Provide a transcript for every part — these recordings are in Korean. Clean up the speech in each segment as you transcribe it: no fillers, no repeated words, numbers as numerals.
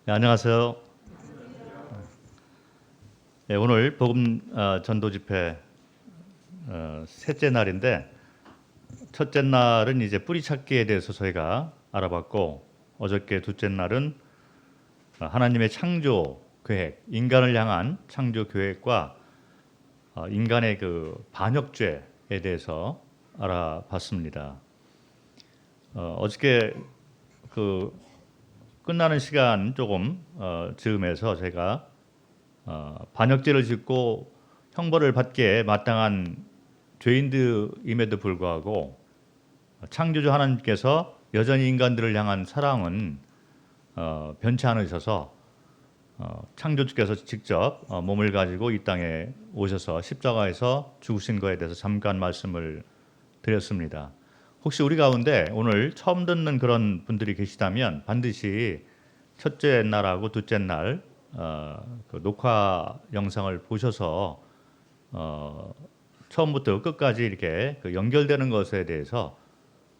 네, 안녕하세요. 네, 오늘 복음 전도 집회 셋째 날인데 첫째 날은 이제 뿌리 찾기에 대해서 저희가 알아봤고 어저께 둘째 날은 하나님의 창조 계획, 인간을 향한 창조 계획과 인간의 그 반역죄에 대해서 알아봤습니다. 어저께 그 끝나는 시간 조금 즈음해서 제가 반역죄를 짓고 형벌을 받기에 마땅한 죄인들임에도 불구하고 창조주 하나님께서 여전히 인간들을 향한 사랑은 변치 않으셔서 창조주께서 직접 몸을 가지고 이 땅에 오셔서 십자가에서 죽으신 거에 대해서 잠깐 말씀을 드렸습니다. 혹시 우리 가운데 오늘 처음 듣는 그런 분들이 계시다면 반드시 첫째 날하고 둘째 날 그 녹화 영상을 보셔서 처음부터 끝까지 이렇게 그 연결되는 것에 대해서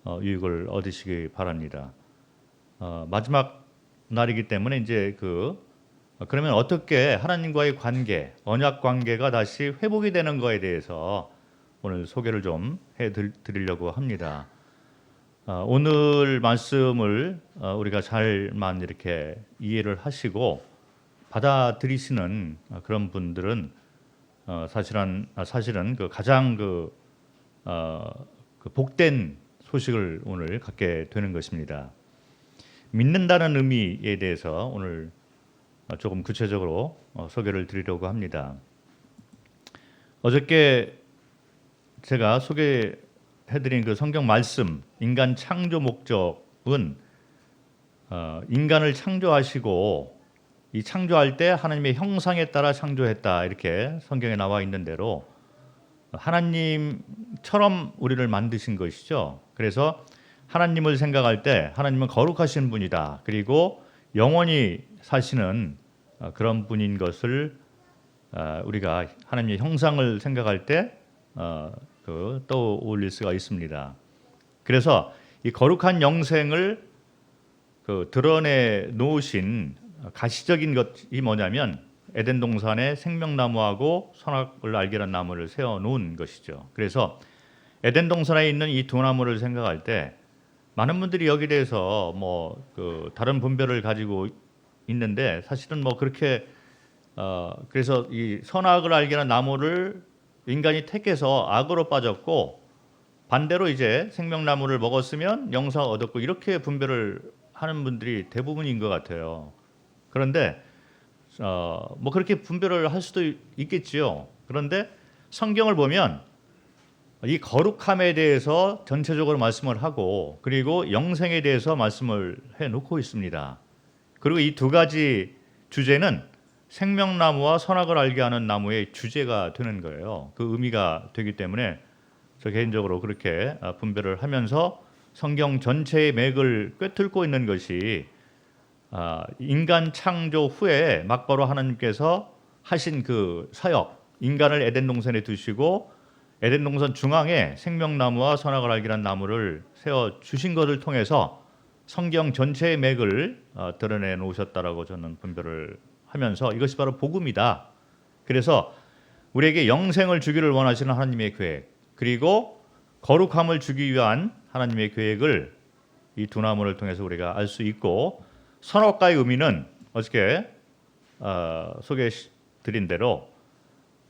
유익을 얻으시기 바랍니다. 마지막 날이기 때문에 이제 그러면 어떻게 하나님과의 관계, 언약 관계가 다시 회복이 되는 거에 대해서 오늘 소개를 좀 해드리려고 합니다. 오늘 말씀을 우리가 잘만 이렇게 이해를 하시고 받아들이시는 그런 분들은 사실은 그 가장 그 복된 소식을 오늘 갖게 되는 것입니다. 믿는다는 의미에 대해서 오늘 조금 구체적으로 소개를 드리려고 합니다. 어저께 제가 소개해드린 그 성경 말씀, 인간 창조 목적은 인간을 창조하시고 이 창조할 때 하나님의 형상에 따라 창조했다, 이렇게 성경에 나와 있는 대로 하나님처럼 우리를 만드신 것이죠. 그래서 하나님을 생각할 때 하나님은 거룩하신 분이다, 그리고 영원히 사시는 그런 분인 것을 우리가 하나님의 형상을 생각할 때 떠올릴 수가 있습니다. 그래서 이 거룩한 영생을 드러내 놓으신 가시적인 것이 뭐냐면 에덴 동산에 생명나무하고 선악을 알게 하는 나무를 세워 놓은 것이죠. 그래서 에덴 동산에 있는 이 두 나무를 생각할 때 많은 분들이 여기 대해서 다른 분별을 가지고 있는데 사실은 그렇게 그래서 이 선악을 알게 하는 나무를 인간이 택해서 악으로 빠졌고 반대로 이제 생명나무를 먹었으면 영생을 얻었고 이렇게 분별을 하는 분들이 대부분인 것 같아요. 그런데 그렇게 분별을 할 수도 있겠지요. 그런데 성경을 보면 이 거룩함에 대해서 전체적으로 말씀을 하고 그리고 영생에 대해서 말씀을 해놓고 있습니다. 그리고 이 두 가지 주제는 생명나무와 선악을 알게 하는 나무의 주제가 되는 거예요. 그 의미가 되기 때문에 저 개인적으로 그렇게 분별을 하면서 성경 전체의 맥을 꿰뚫고 있는 것이 인간 창조 후에 막바로 하나님께서 하신 그 사역, 인간을 에덴 동산에 두시고 에덴 동산 중앙에 생명나무와 선악을 알게 하는 나무를 세워 주신 것을 통해서 성경 전체의 맥을 드러내 놓으셨다라고 저는 분별을 하면서 이것이 바로 복음이다. 그래서 우리에게 영생을 주기를 원하시는 하나님의 계획, 그리고 거룩함을 주기 위한 하나님의 계획을 이 두 나무를 통해서 우리가 알 수 있고, 선악과의 의미는 어저께 소개드린 대로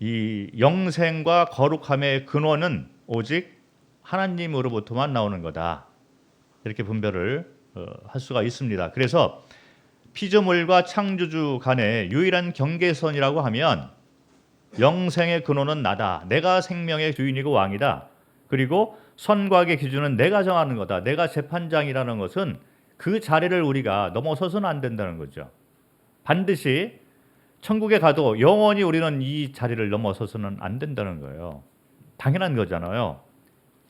이 영생과 거룩함의 근원은 오직 하나님으로부터만 나오는 거다, 이렇게 분별을 할 수가 있습니다. 그래서 피조물과 창조주 간의 유일한 경계선이라고 하면 영생의 근원은 나다, 내가 생명의 주인이고 왕이다, 그리고 선과 악의 기준은 내가 정하는 거다, 내가 재판장이라는 것은 그 자리를 우리가 넘어서서는 안 된다는 거죠. 반드시 천국에 가도 영원히 우리는 이 자리를 넘어서서는 안 된다는 거예요. 당연한 거잖아요.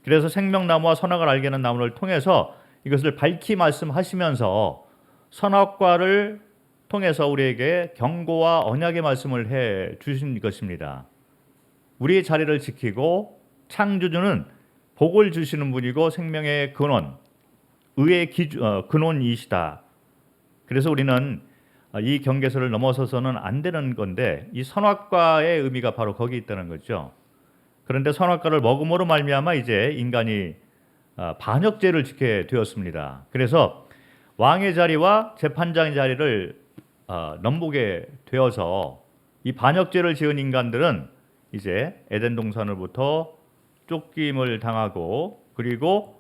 그래서 생명나무와 선악을 알게 하는 나무를 통해서 이것을 밝히 말씀하시면서 선악과를 통해서 우리에게 경고와 언약의 말씀을 해 주신 것입니다. 우리의 자리를 지키고 창조주는 복을 주시는 분이고 생명의 근원, 의의 근원이시다. 그래서 우리는 이 경계선을 넘어서서는 안 되는 건데 이 선악과의 의미가 바로 거기 있다는 거죠. 그런데 선악과를 먹음으로 말미암아 이제 인간이 반역죄를 짓게 되었습니다. 그래서 왕의 자리와 재판장의 자리를 넘보게 되어서 이 반역죄를 지은 인간들은 이제 에덴 동산으로부터 쫓김을 당하고 그리고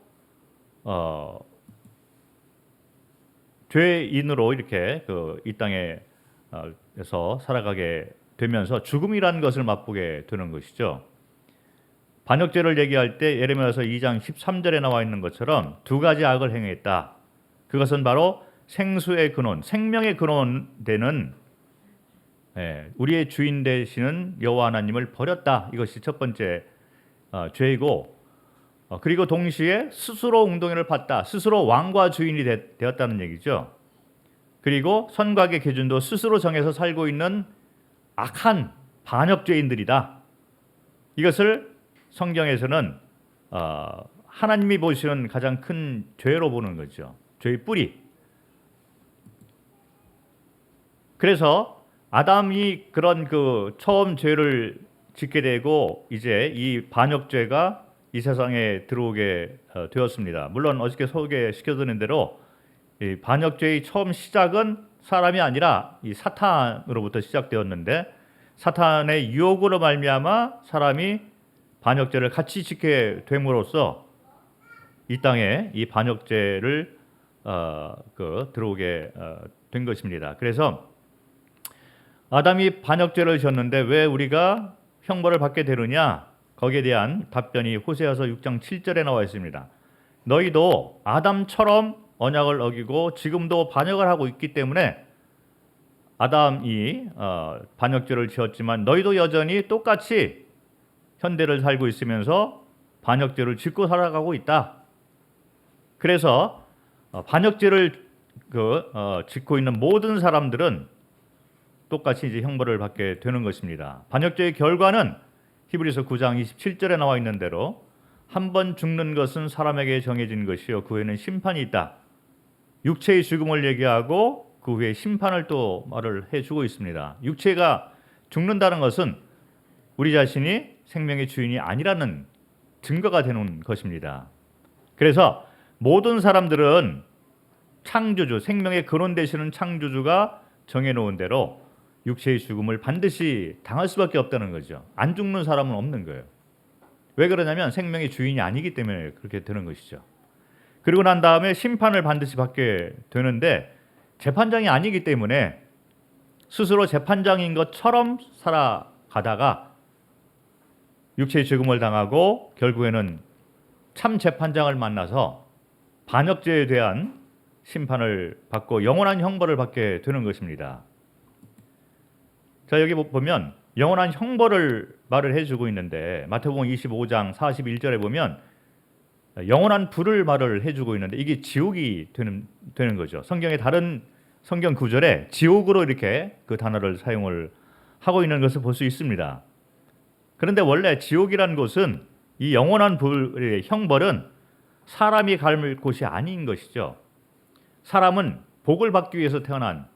죄인으로 이렇게 이 땅에서 살아가게 되면서 죽음이라는 것을 맛보게 되는 것이죠. 반역죄를 얘기할 때 예레미야서 2장 13절에 나와 있는 것처럼 두 가지 악을 행했다. 그것은 바로 생수의 근원, 생명의 근원 되는 우리의 주인 되시는 여호와 하나님을 버렸다. 이것이 첫 번째 죄이고 그리고 동시에 스스로 웅덩이를 팠다. 스스로 왕과 주인이 되었다는 얘기죠. 그리고 선과의 기준도 스스로 정해서 살고 있는 악한 반역죄인들이다. 이것을 성경에서는 하나님이 보시는 가장 큰 죄로 보는 거죠. 죄의 뿌리. 그래서 아담이 그런 처음 죄를 짓게 되고 이제 이 반역죄가 이 세상에 들어오게 되었습니다. 물론 어저께 소개시켜드린 대로 이 반역죄의 처음 시작은 사람이 아니라 이 사탄으로부터 시작되었는데 사탄의 유혹으로 말미암아 사람이 반역죄를 같이 짓게 됨으로써 이 땅에 이 반역죄를 들어오게 된 것입니다. 그래서 아담이 반역죄를 지었는데 왜 우리가 형벌을 받게 되느냐? 거기에 대한 답변이 호세아서 6장 7절에 나와 있습니다. 너희도 아담처럼 언약을 어기고 지금도 반역을 하고 있기 때문에 아담이 반역죄를 지었지만 너희도 여전히 똑같이 현대를 살고 있으면서 반역죄를 짓고 살아가고 있다. 그래서 반역죄를 짓고 있는 모든 사람들은 똑같이 이제 형벌을 받게 되는 것입니다. 반역죄의 결과는 히브리서 9장 27절에 나와 있는 대로 한 번 죽는 것은 사람에게 정해진 것이요 그 후에는 심판이 있다. 육체의 죽음을 얘기하고 그 후에 심판을 또 말을 해주고 있습니다. 육체가 죽는다는 것은 우리 자신이 생명의 주인이 아니라는 증거가 되는 것입니다. 그래서 모든 사람들은 창조주, 생명의 근원 되시는 창조주가 정해놓은 대로 육체의 죽음을 반드시 당할 수밖에 없다는 거죠. 안 죽는 사람은 없는 거예요. 왜 그러냐면 생명의 주인이 아니기 때문에 그렇게 되는 것이죠. 그리고 난 다음에 심판을 반드시 받게 되는데 재판장이 아니기 때문에 스스로 재판장인 것처럼 살아가다가 육체의 죽음을 당하고 결국에는 참 재판장을 만나서 반역죄에 대한 심판을 받고 영원한 형벌을 받게 되는 것입니다. 자, 여기 보면 영원한 형벌을 말을 해주고 있는데 마태복음 25장 41절에 보면 영원한 불을 말을 해주고 있는데 이게 지옥이 되는 거죠. 성경의 다른 성경 구절에 지옥으로 이렇게 그 단어를 사용을 하고 있는 것을 볼 수 있습니다. 그런데 원래 지옥이라는 곳은 이 영원한 불의 형벌은 사람이 갈 곳이 아닌 것이죠. 사람은 복을 받기 위해서 태어난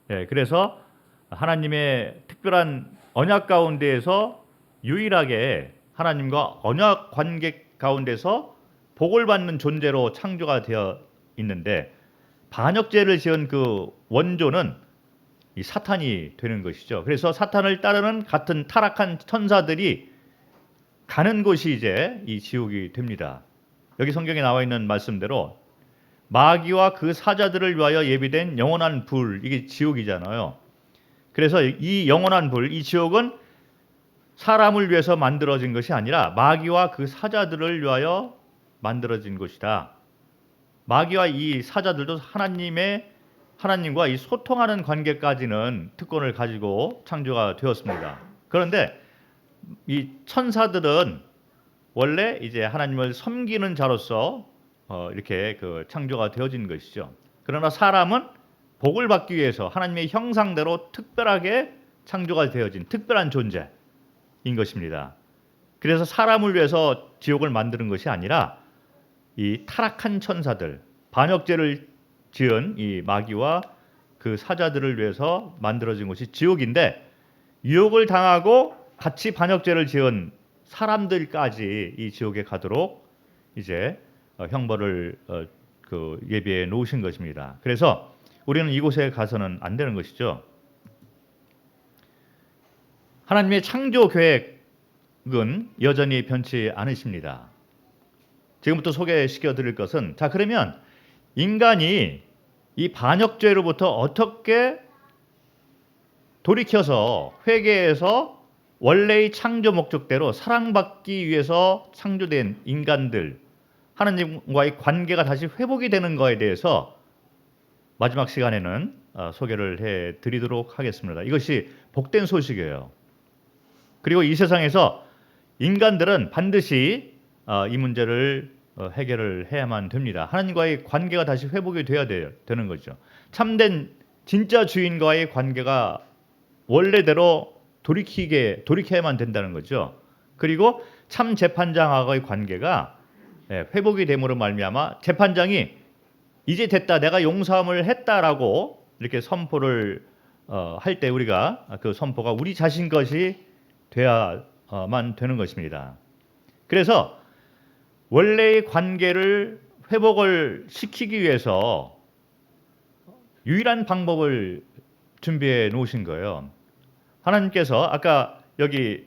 그래서 하나님의 특별한 언약 가운데에서 유일하게 하나님과 언약 관계 가운데서 복을 받는 존재로 창조가 되어 있는데 반역죄를 지은 그 원조는 이 사탄이 되는 것이죠. 그래서 사탄을 따르는 같은 타락한 천사들이 가는 곳이 이제 이 지옥이 됩니다. 여기 성경에 나와 있는 말씀대로 마귀와 그 사자들을 위하여 예비된 영원한 불, 이게 지옥이잖아요. 그래서 이 영원한 불, 이 지옥은 사람을 위해서 만들어진 것이 아니라 마귀와 그 사자들을 위하여 만들어진 것이다. 마귀와 이 사자들도 하나님과 이 소통하는 관계까지는 특권을 가지고 창조가 되었습니다. 그런데 이 천사들은 원래 이제 하나님을 섬기는 자로서 이렇게 창조가 되어진 것이죠. 그러나 사람은 복을 받기 위해서 하나님의 형상대로 특별하게 창조가 되어진 특별한 존재인 것입니다. 그래서 사람을 위해서 지옥을 만드는 것이 아니라 이 타락한 천사들, 반역죄를 지은 이 마귀와 그 사자들을 위해서 만들어진 곳이 지옥인데 유혹을 당하고 같이 반역죄를 지은 사람들까지 이 지옥에 가도록 이제 형벌을 그 예비해 놓으신 것입니다. 그래서 우리는 이곳에 가서는 안 되는 것이죠. 하나님의 창조 계획은 여전히 변치 않으십니다. 지금부터 소개시켜 드릴 것은, 자, 그러면 인간이 이 반역죄로부터 어떻게 돌이켜서 회개해서 원래의 창조 목적대로 사랑받기 위해서 창조된 인간들, 하나님과의 관계가 다시 회복이 되는 거에 대해서 마지막 시간에는 소개를 해 드리도록 하겠습니다. 이것이 복된 소식이에요. 그리고 이 세상에서 인간들은 반드시 이 문제를 해결을 해야만 됩니다. 하나님과의 관계가 다시 회복이 돼야 되는 거죠. 참된 진짜 주인과의 관계가 원래대로 돌이켜야만 된다는 거죠. 그리고 참 재판장하고의 관계가 회복이 됨으로 말미암아 재판장이 이제 됐다, 내가 용서함을 했다라고 이렇게 선포를 할 때 우리가 그 선포가 우리 자신 것이 돼야만 되는 것입니다. 그래서 원래의 관계를 회복을 시키기 위해서 유일한 방법을 준비해 놓으신 거예요. 하나님께서 아까 여기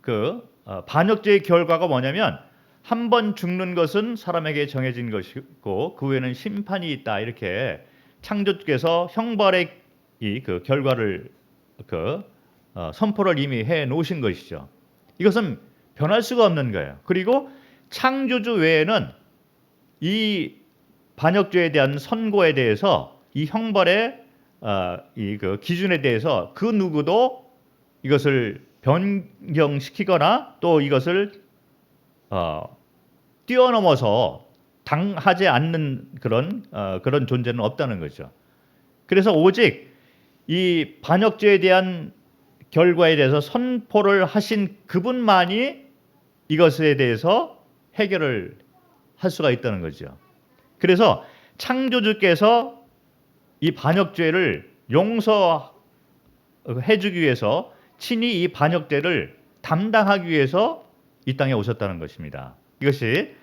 그 반역죄의 결과가 뭐냐면 한 번 죽는 것은 사람에게 정해진 것이고 그 후에는 심판이 있다, 이렇게 창조주께서 형벌의 그 결과를 선포를 이미 해 놓으신 것이죠. 이것은 변할 수가 없는 거예요. 그리고 창조주 외에는 이 반역죄에 대한 선고에 대해서 이 형벌의 그 기준에 대해서 그 누구도 이것을 변경시키거나 또 이것을 뛰어넘어서 당하지 않는 그런 존재는 없다는 거죠. 그래서 오직 이 반역죄에 대한 결과에 대해서 선포를 하신 그분만이 이것에 대해서 해결을 할 수가 있다는 거죠. 그래서 창조주께서 이 반역죄를 용서해 주기 위해서 친히 이 반역죄를 담당하기 위해서 이 땅에 오셨다는 것입니다. 이것이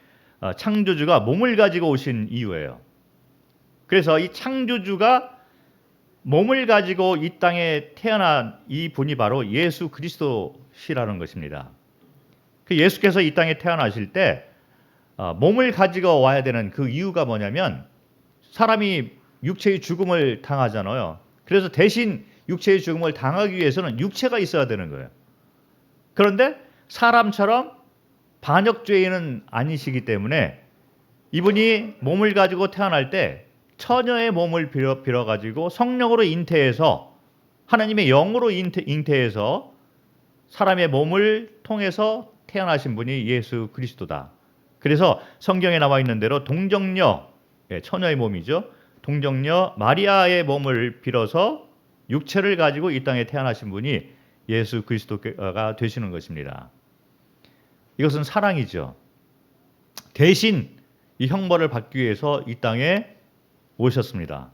창조주가 몸을 가지고 오신 이유예요. 그래서 이 창조주가 몸을 가지고 이 땅에 태어난 이 분이 바로 예수 그리스도시라는 것입니다. 그 예수께서 이 땅에 태어나실 때 몸을 가지고 와야 되는 그 이유가 뭐냐면 사람이 육체의 죽음을 당하잖아요. 그래서 대신 육체의 죽음을 당하기 위해서는 육체가 있어야 되는 거예요. 그런데 사람처럼 반역죄인은 아니시기 때문에 이분이 몸을 가지고 태어날 때 처녀의 몸을 빌어가지고 성령으로 잉태해서 하나님의 영으로 잉태해서 사람의 몸을 통해서 태어나신 분이 예수 그리스도다. 그래서 성경에 나와 있는 대로 동정녀, 처녀의 몸이죠. 동정녀 마리아의 몸을 빌어서 육체를 가지고 이 땅에 태어나신 분이 예수 그리스도가 되시는 것입니다. 이것은 사랑이죠. 대신 이 형벌을 받기 위해서 이 땅에 오셨습니다.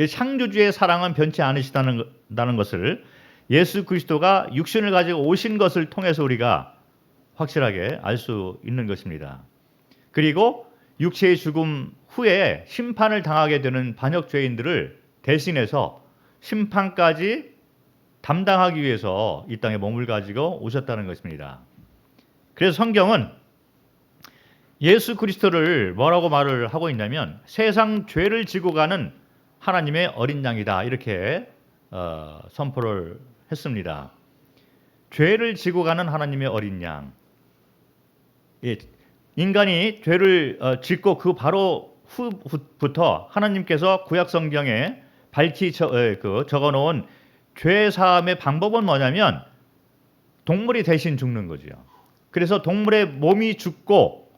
창조주의 사랑은 변치 않으시다는 것을 예수 그리스도가 육신을 가지고 오신 것을 통해서 우리가 확실하게 알 수 있는 것입니다. 그리고 육체의 죽음 후에 심판을 당하게 되는 반역죄인들을 대신해서 심판까지 담당하기 위해서 이 땅에 몸을 가지고 오셨다는 것입니다. 그래서 성경은 예수 그리스도를 뭐라고 말을 하고 있냐면 세상 죄를 지고 가는 하나님의 어린 양이다, 이렇게 선포를 했습니다. 죄를 지고 가는 하나님의 어린 양. 인간이 죄를 짓고 그 바로 후부터 하나님께서 구약 성경에 밝히 적어놓은 죄 사함의 방법은 뭐냐면 동물이 대신 죽는 거죠. 그래서 동물의 몸이 죽고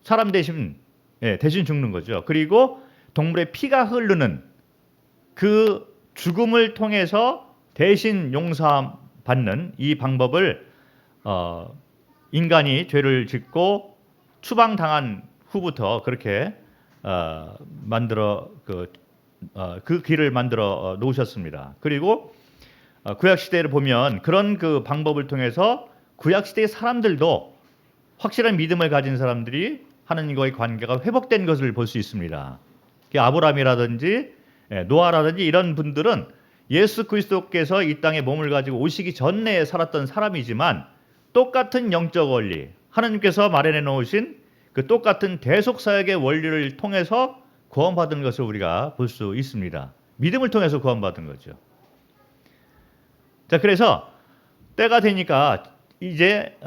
사람 대신 죽는 거죠. 그리고 동물의 피가 흐르는 그 죽음을 통해서 대신 용서 받는 이 방법을 인간이 죄를 짓고 추방당한 후부터 그렇게 만들어 그 길을 만들어 놓으셨습니다. 그리고 구약 시대를 보면 그런 그 방법을 통해서 구약 시대의 사람들도 확실한 믿음을 가진 사람들이 하나님과의 관계가 회복된 것을 볼 수 있습니다. 아브라함이라든지 노아라든지 이런 분들은 예수 그리스도께서 이 땅에 몸을 가지고 오시기 전에 살았던 사람이지만 똑같은 영적 원리, 하나님께서 마련해 놓으신 그 똑같은 대속사역의 원리를 통해서 구원받은 것을 우리가 볼 수 있습니다. 믿음을 통해서 구원받은 거죠. 자, 그래서 때가 되니까 이제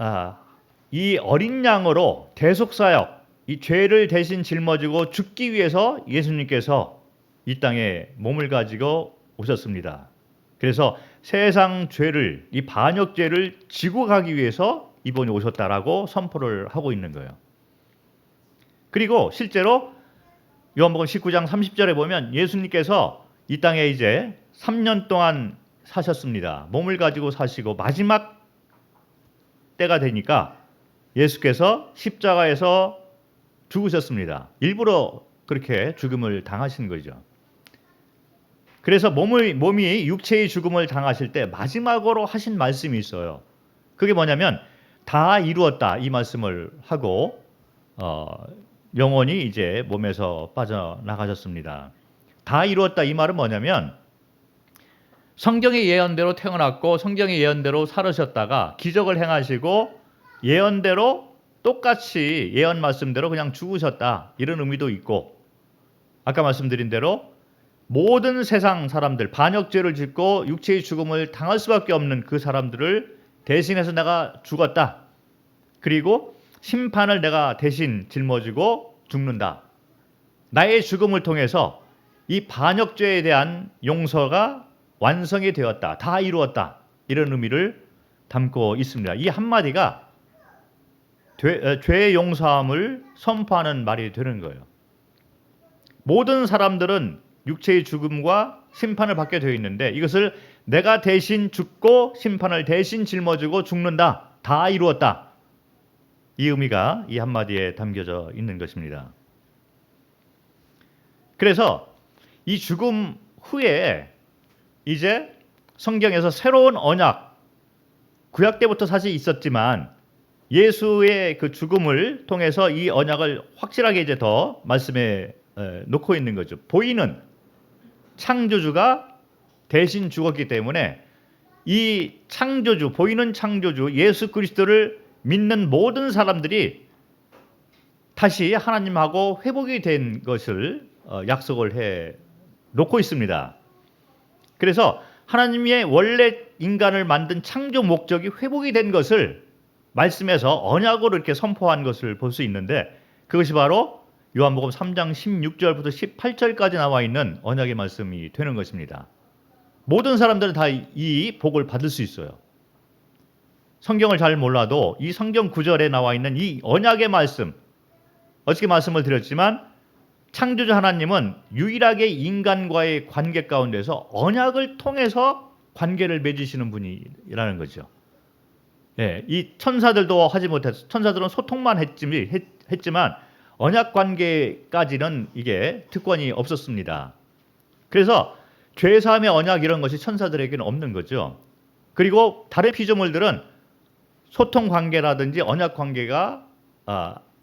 이 어린 양으로 대속사역, 이 죄를 대신 짊어지고 죽기 위해서 예수님께서 이 땅에 몸을 가지고 오셨습니다. 그래서 세상 죄를, 이 반역죄를 지고 가기 위해서 이번에 오셨다라고 선포를 하고 있는 거예요. 그리고 실제로 요한복음 19장 30절에 보면 예수님께서 이 땅에 이제 3년 동안 사셨습니다. 몸을 가지고 사시고 마지막 때가 되니까 예수께서 십자가에서 죽으셨습니다. 일부러 그렇게 죽음을 당하신 거죠. 그래서 몸이 육체의 죽음을 당하실 때 마지막으로 하신 말씀이 있어요. 그게 뭐냐면 다 이루었다 이 말씀을 하고 영혼이 이제 몸에서 빠져나가셨습니다. 다 이루었다 이 말은 뭐냐면 성경의 예언대로 태어났고 성경의 예언대로 살으셨다가 기적을 행하시고 예언대로 똑같이 예언 말씀대로 그냥 죽으셨다 이런 의미도 있고 아까 말씀드린 대로 모든 세상 사람들 반역죄를 짓고 육체의 죽음을 당할 수밖에 없는 그 사람들을 대신해서 내가 죽었다. 그리고 심판을 내가 대신 짊어지고 죽는다. 나의 죽음을 통해서 이 반역죄에 대한 용서가 완성이 되었다. 다 이루었다. 이런 의미를 담고 있습니다. 이 한마디가 죄의 용서함을 선포하는 말이 되는 거예요. 모든 사람들은 육체의 죽음과 심판을 받게 되어 있는데 이것을 내가 대신 죽고 심판을 대신 짊어지고 죽는다. 다 이루었다. 이 의미가 이 한마디에 담겨져 있는 것입니다. 그래서 이 죽음 후에 이제 성경에서 새로운 언약, 구약 때부터 사실 있었지만 예수의 그 죽음을 통해서 이 언약을 확실하게 이제 더 말씀에 놓고 있는 거죠. 보이는 창조주가 대신 죽었기 때문에 이 창조주, 보이는 창조주 예수 그리스도를 믿는 모든 사람들이 다시 하나님하고 회복이 된 것을 약속을 해 놓고 있습니다. 그래서 하나님의 원래 인간을 만든 창조 목적이 회복이 된 것을 말씀에서 언약으로 이렇게 선포한 것을 볼 수 있는데 그것이 바로 요한복음 3장 16절부터 18절까지 나와 있는 언약의 말씀이 되는 것입니다. 모든 사람들은 다 이 복을 받을 수 있어요. 성경을 잘 몰라도 이 성경 구절에 나와 있는 이 언약의 말씀, 어저께 말씀을 드렸지만 창조주 하나님은 유일하게 인간과의 관계 가운데서 언약을 통해서 관계를 맺으시는 분이라는 거죠. 예, 이 천사들도 하지 못했어. 천사들은 소통만 했지만 언약 관계까지는 이게 특권이 없었습니다. 그래서 죄사함의 언약 이런 것이 천사들에게는 없는 거죠. 그리고 다른 피조물들은 소통 관계라든지 언약 관계가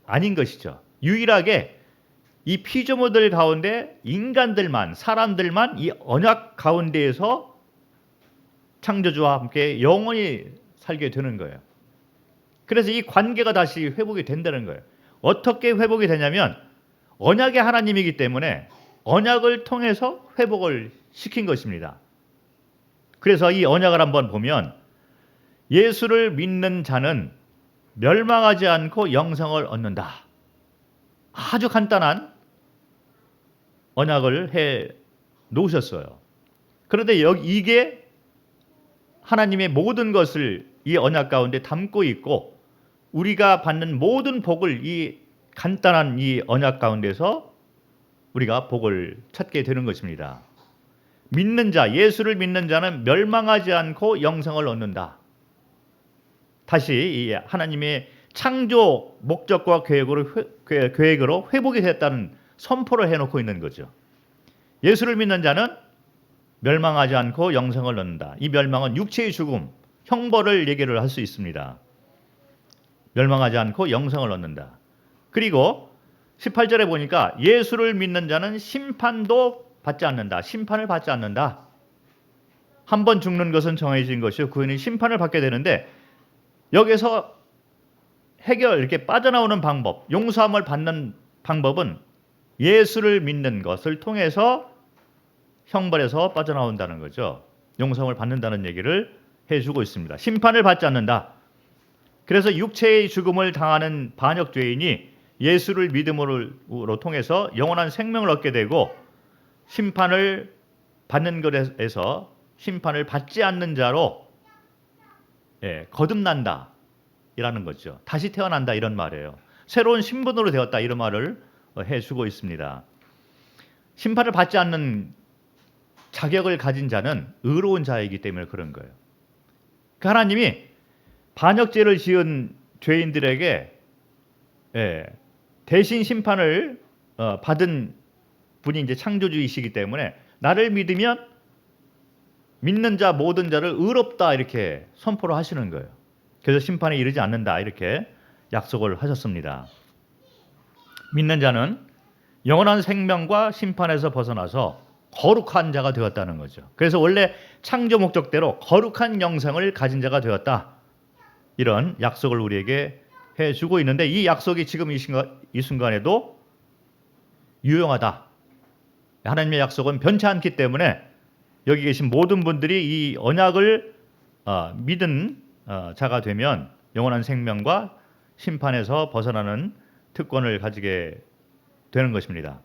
아닌 것이죠. 유일하게 이 피조물들 가운데 인간들만, 사람들만 이 언약 가운데에서 창조주와 함께 영원히 살게 되는 거예요. 그래서 이 관계가 다시 회복이 된다는 거예요. 어떻게 회복이 되냐면 언약의 하나님이기 때문에 언약을 통해서 회복을 시킨 것입니다. 그래서 이 언약을 한번 보면 예수를 믿는 자는 멸망하지 않고 영생을 얻는다. 아주 간단한 언약을 해 놓으셨어요. 그런데 이게 하나님의 모든 것을 이 언약 가운데 담고 있고 우리가 받는 모든 복을 이 간단한 이 언약 가운데서 우리가 복을 찾게 되는 것입니다. 믿는 자, 예수를 믿는 자는 멸망하지 않고 영생을 얻는다. 다시 이 하나님의 창조 목적과 계획으로 회복이 됐다는 선포를 해놓고 있는 거죠. 예수를 믿는 자는 멸망하지 않고 영생을 얻는다. 이 멸망은 육체의 죽음, 형벌을 얘기를 할 수 있습니다. 멸망하지 않고 영생을 얻는다. 그리고 18절에 보니까 예수를 믿는 자는 심판도 받지 않는다. 심판을 받지 않는다. 한 번 죽는 것은 정해진 것이요 그는 심판을 받게 되는데, 여기서 이렇게 빠져나오는 방법, 용서함을 받는 방법은 예수를 믿는 것을 통해서 형벌에서 빠져나온다는 거죠. 용서함을 받는다는 얘기를 해주고 있습니다. 심판을 받지 않는다. 그래서 육체의 죽음을 당하는 반역죄인이 예수를 믿음으로 통해서 영원한 생명을 얻게 되고, 심판을 받는 것에서 심판을 받지 않는 자로 거듭난다 이라는 거죠. 다시 태어난다 이런 말이에요. 새로운 신분으로 되었다 이런 말을 해주고 있습니다. 심판을 받지 않는 자격을 가진 자는 의로운 자이기 때문에 그런 거예요. 그 하나님이 반역죄를 지은 죄인들에게 대신 심판을 받은 분이 이제 창조주이시기 때문에 나를 믿으면 믿는 자 모든 자를 의롭다 이렇게 선포를 하시는 거예요. 그래서 심판에 이르지 않는다 이렇게 약속을 하셨습니다. 믿는 자는 영원한 생명과 심판에서 벗어나서 거룩한 자가 되었다는 거죠. 그래서 원래 창조 목적대로 거룩한 영생을 가진 자가 되었다. 이런 약속을 우리에게 해주고 있는데, 이 약속이 지금 이 순간에도 유용하다. 하나님의 약속은 변치 않기 때문에 여기 계신 모든 분들이 이 언약을 믿은 자가 되면 영원한 생명과 심판에서 벗어나는 특권을 가지게 되는 것입니다.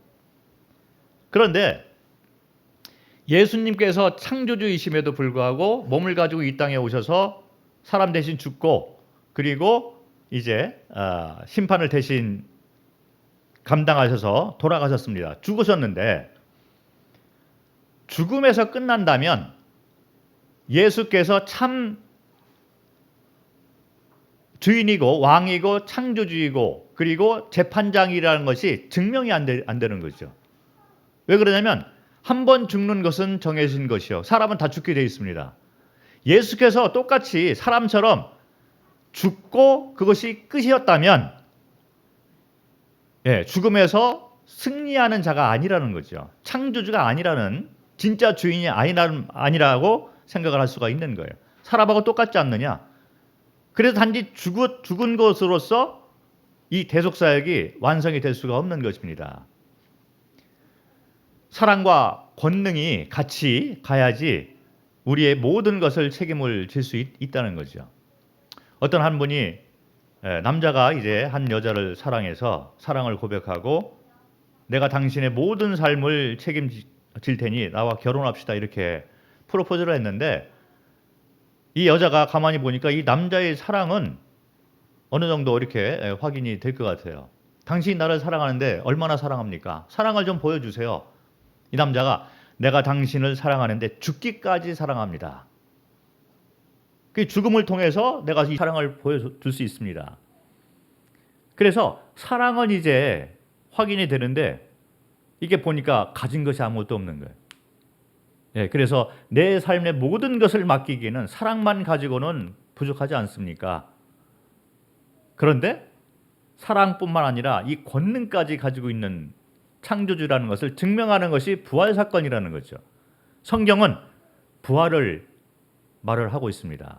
그런데 예수님께서 창조주이심에도 불구하고 몸을 가지고 이 땅에 오셔서 사람 대신 죽고, 그리고 이제 심판을 대신 감당하셔서 돌아가셨습니다. 죽으셨는데, 죽음에서 끝난다면 예수께서 참 주인이고 왕이고 창조주이고 그리고 재판장이라는 것이 증명이 안 되는 거죠. 왜 그러냐면 한 번 죽는 것은 정해진 것이요 사람은 다 죽게 되어 있습니다. 예수께서 똑같이 사람처럼 죽고 그것이 끝이었다면 죽음에서 승리하는 자가 아니라는 거죠. 창조주가 아니라는, 진짜 주인이 아니라고 생각을 할 수가 있는 거예요. 사람하고 똑같지 않느냐. 그래서 단지 죽은 것으로서 이 대속사역이 완성이 될 수가 없는 것입니다. 사랑과 권능이 같이 가야지 우리의 모든 것을 책임을 질 수 있다는 거죠. 어떤 한 분이 남자가 이제 한 여자를 사랑해서 사랑을 고백하고 내가 당신의 모든 삶을 책임질 테니 나와 결혼합시다 이렇게 프로포즈를 했는데, 이 여자가 가만히 보니까 이 남자의 사랑은 어느 정도 이렇게 확인이 될 것 같아요. 당신이 나를 사랑하는데 얼마나 사랑합니까? 사랑을 좀 보여주세요. 이 남자가 내가 당신을 사랑하는데 죽기까지 사랑합니다. 그 죽음을 통해서 내가 이 사랑을 보여줄 수 있습니다. 그래서 사랑은 이제 확인이 되는데 이게 보니까 가진 것이 아무것도 없는 거예요. 그래서 내 삶의 모든 것을 맡기기에는 사랑만 가지고는 부족하지 않습니까? 그런데 사랑뿐만 아니라 이 권능까지 가지고 있는 창조주라는 것을 증명하는 것이 부활 사건이라는 거죠. 성경은 부활을 말을 하고 있습니다.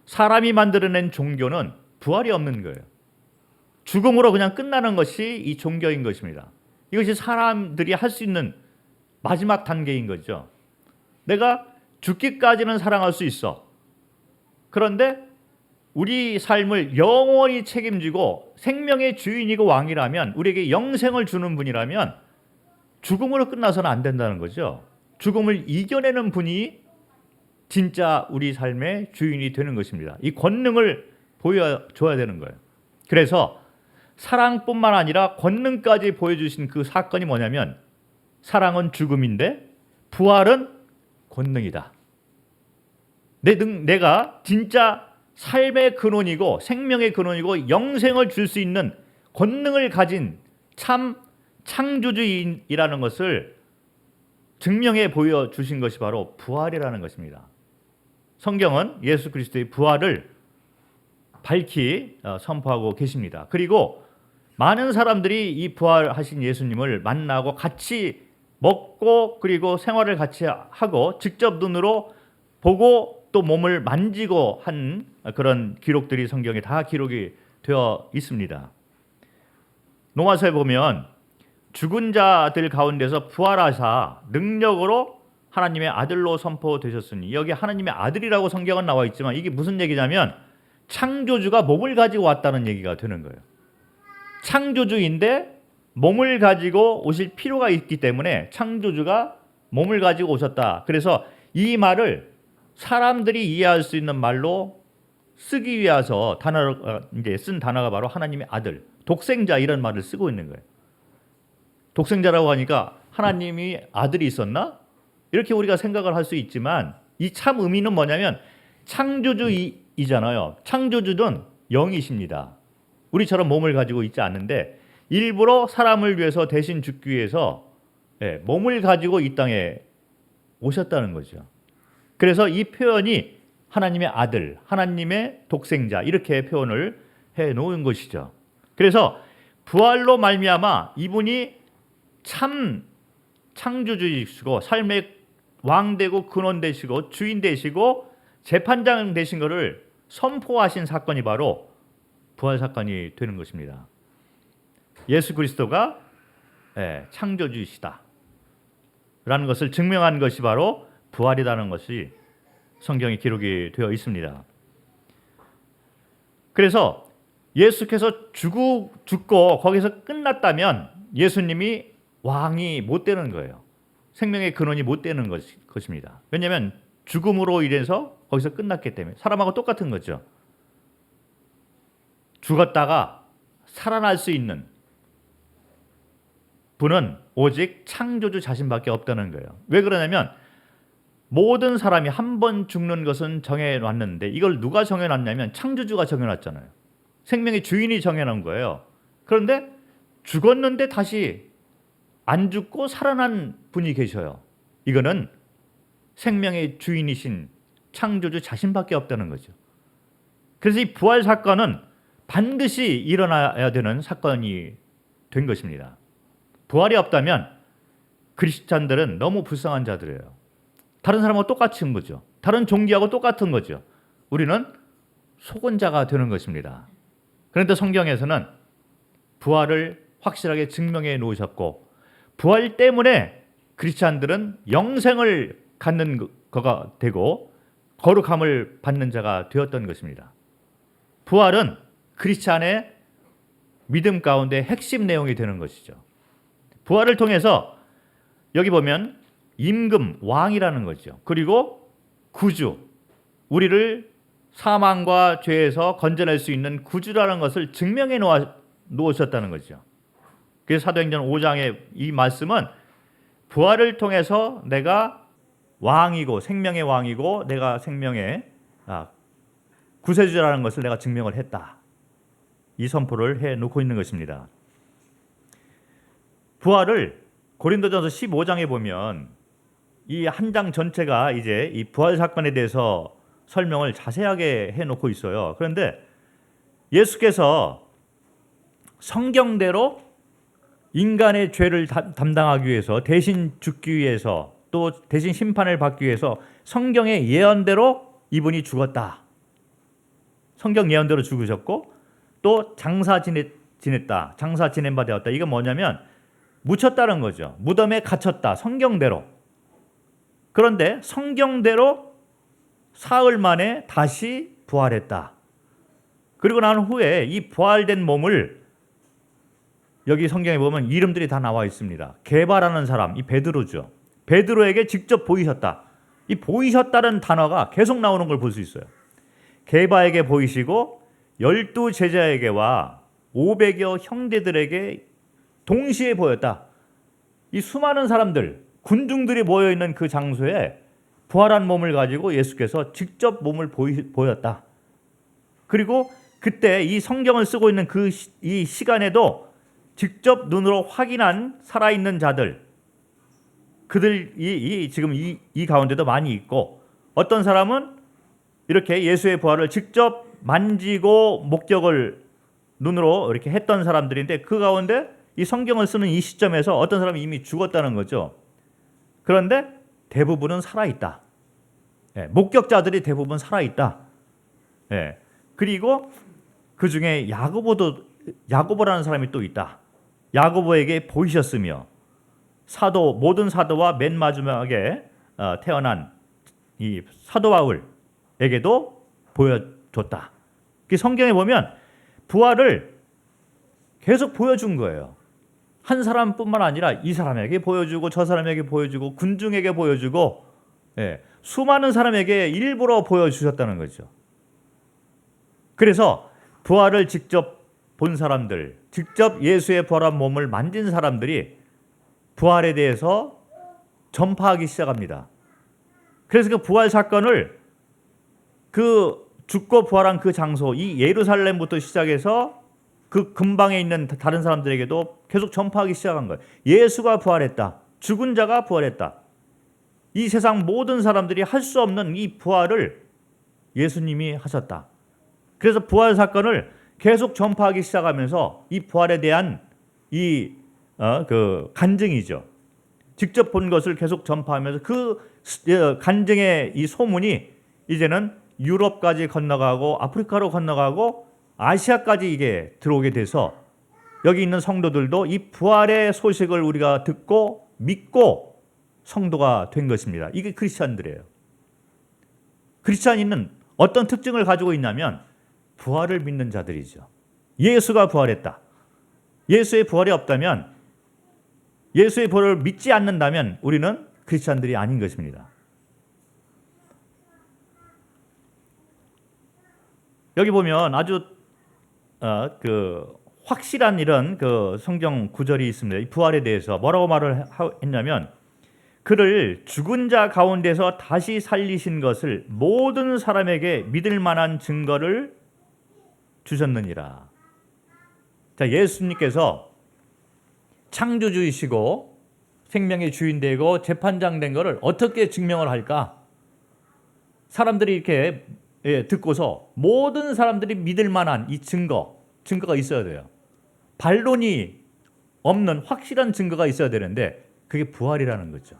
사람이 만들어낸 종교는 부활이 없는 거예요. 죽음으로 그냥 끝나는 것이 이 종교인 것입니다. 이것이 사람들이 할 수 있는 마지막 단계인 거죠. 내가 죽기까지는 사랑할 수 있어. 그런데 우리 삶을 영원히 책임지고 생명의 주인이고 왕이라면, 우리에게 영생을 주는 분이라면 죽음으로 끝나서는 안 된다는 거죠. 죽음을 이겨내는 분이 진짜 우리 삶의 주인이 되는 것입니다. 이 권능을 보여줘야 되는 거예요. 그래서 사랑뿐만 아니라 권능까지 보여주신 그 사건이 뭐냐면, 사랑은 죽음인데 부활은 권능이다. 내가 진짜 삶의 근원이고 생명의 근원이고 영생을 줄 수 있는 권능을 가진 참 창조주이라는 것을 증명해 보여주신 것이 바로 부활이라는 것입니다. 성경은 예수 그리스도의 부활을 밝히 선포하고 계십니다. 그리고 많은 사람들이 이 부활하신 예수님을 만나고 같이 먹고 그리고 생활을 같이 하고 직접 눈으로 보고 또 몸을 만지고 한 그런 기록들이 성경에 다 기록이 되어 있습니다. 로마서에 보면 죽은 자들 가운데서 부활하사 능력으로 하나님의 아들로 선포되셨으니, 여기 하나님의 아들이라고 성경은 나와 있지만 이게 무슨 얘기냐면 창조주가 몸을 가지고 왔다는 얘기가 되는 거예요. 창조주인데 몸을 가지고 오실 필요가 있기 때문에 창조주가 몸을 가지고 오셨다. 그래서 이 말을 사람들이 이해할 수 있는 말로 쓰기 위해서 이제 쓴 단어가 바로 하나님의 아들, 독생자 이런 말을 쓰고 있는 거예요. 독생자라고 하니까 하나님이 아들이 있었나? 이렇게 우리가 생각을 할 수 있지만 이 참 의미는 뭐냐면 창조주이잖아요. 창조주는 영이십니다. 우리처럼 몸을 가지고 있지 않는데 일부러 사람을 위해서 대신 죽기 위해서 몸을 가지고 이 땅에 오셨다는 거죠. 그래서 이 표현이 하나님의 아들, 하나님의 독생자 이렇게 표현을 해 놓은 것이죠. 그래서 부활로 말미암아 이분이 참 창조주이시고 삶의 왕 되고 근원 되시고 주인 되시고 재판장 되신 것을 선포하신 사건이 바로 부활 사건이 되는 것입니다. 예수 그리스도가 창조주이시다 라는 것을 증명한 것이 바로 부활이라는 것이 성경에 기록이 되어 있습니다. 그래서 예수께서 죽고 거기서 끝났다면 예수님이 왕이 못 되는 거예요. 생명의 근원이 못 되는 것입니다. 왜냐하면 죽음으로 인해서 거기서 끝났기 때문에. 사람하고 똑같은 거죠. 죽었다가 살아날 수 있는 분은 오직 창조주 자신밖에 없다는 거예요. 왜 그러냐면 모든 사람이 한 번 죽는 것은 정해놨는데 이걸 누가 정해놨냐면 창조주가 정해놨잖아요. 생명의 주인이 정해놓은 거예요. 그런데 죽었는데 다시 안 죽고 살아난 분이 계셔요. 이거는 생명의 주인이신 창조주 자신밖에 없다는 거죠. 그래서 이 부활 사건은 반드시 일어나야 되는 사건이 된 것입니다. 부활이 없다면 크리스찬들은 너무 불쌍한 자들이에요. 다른 사람하고 똑같은 거죠. 다른 종교하고 똑같은 거죠. 우리는 속은 자가 되는 것입니다. 그런데 성경에서는 부활을 확실하게 증명해 놓으셨고 부활 때문에 크리스찬들은 영생을 갖는 거가 되고 거룩함을 받는 자가 되었던 것입니다. 부활은 크리스찬의 믿음 가운데 핵심 내용이 되는 것이죠. 부활을 통해서 여기 보면 임금, 왕이라는 거죠. 그리고 구주, 우리를 사망과 죄에서 건져낼 수 있는 구주라는 것을 증명해 놓으셨다는 거죠. 그래서 사도행전 5장의 이 말씀은 부활을 통해서 내가 왕이고 생명의 왕이고 내가 생명의 구세주라는 것을 내가 증명을 했다. 이 선포를 해놓고 있는 것입니다. 부활을 고린도전서 15장에 보면 이 한 장 전체가 이제 이 부활 사건에 대해서 설명을 자세하게 해놓고 있어요. 그런데 예수께서 성경대로 인간의 죄를 담당하기 위해서 대신 죽기 위해서 또 대신 심판을 받기 위해서 성경의 예언대로 이분이 죽었다. 성경 예언대로 죽으셨고 또 장사 지냈다. 장사 지낸 바 되었다. 이건 뭐냐면 묻혔다는 거죠. 무덤에 갇혔다. 성경대로. 그런데 성경대로 사흘 만에 다시 부활했다. 그리고 난 후에 이 부활된 몸을 여기 성경에 보면 이름들이 다 나와 있습니다. 게바라는 사람, 이 베드로죠. 베드로에게 직접 보이셨다. 이 보이셨다는 단어가 계속 나오는 걸 볼 수 있어요. 게바에게 보이시고 12 제자에게와 500여 형제들에게 동시에 보였다. 이 수많은 사람들, 군중들이 모여있는 그 장소에 부활한 몸을 가지고 예수께서 직접 몸을 보였다. 그리고 그때 이 성경을 쓰고 있는 이 시간에도 직접 눈으로 확인한 살아있는 자들, 그들이 지금 이 가운데도 많이 있고, 어떤 사람은 이렇게 예수의 부활을 직접 만지고 목격을 눈으로 이렇게 했던 사람들인데, 그 가운데 이 성경을 쓰는 이 시점에서 어떤 사람이 이미 죽었다는 거죠. 그런데 대부분은 살아있다. 목격자들이 대부분 살아있다. 그리고 그 중에 야고보라는 사람이 또 있다. 야고보에게 보이셨으며 모든 사도와 맨 마지막에 태어난 이 사도 바울에게도 보여줬다. 성경에 보면 부활을 계속 보여준 거예요. 한 사람뿐만 아니라 이 사람에게 보여주고 저 사람에게 보여주고 군중에게 보여주고 수많은 사람에게 일부러 보여주셨다는 거죠. 그래서 부활을 직접 본 사람들, 직접 예수의 부활한 몸을 만진 사람들이 부활에 대해서 전파하기 시작합니다. 그래서 그 부활 사건을 그 죽고 부활한 그 장소, 이 예루살렘부터 시작해서 그 근방에 있는 다른 사람들에게도 계속 전파하기 시작한 거예요. 예수가 부활했다. 죽은 자가 부활했다. 이 세상 모든 사람들이 할 수 없는 이 부활을 예수님이 하셨다. 그래서 부활 사건을 계속 전파하기 시작하면서 이 부활에 대한 그 간증이죠. 직접 본 것을 계속 전파하면서 그 간증의 이 소문이 이제는 유럽까지 건너가고 아프리카로 건너가고 아시아까지 이게 들어오게 돼서 여기 있는 성도들도 이 부활의 소식을 우리가 듣고 믿고 성도가 된 것입니다. 이게 크리스찬들이에요. 크리스찬인은 어떤 특징을 가지고 있냐면 부활을 믿는 자들이죠. 예수가 부활했다. 예수의 부활이 없다면, 예수의 부활을 믿지 않는다면 우리는 크리스찬들이 아닌 것입니다. 여기 보면 아주 확실한 이런 그 성경 구절이 있습니다. 이 부활에 대해서 뭐라고 말을 했냐면, 그를 죽은 자 가운데서 다시 살리신 것을 모든 사람에게 믿을 만한 증거를 주셨느니라. 자, 예수님께서 창조주이시고 생명의 주인 되고 재판장 된 것을 어떻게 증명을 할까? 사람들이 이렇게 듣고서 모든 사람들이 믿을 만한 이 증거가 있어야 돼요. 반론이 없는 확실한 증거가 있어야 되는데 그게 부활이라는 거죠.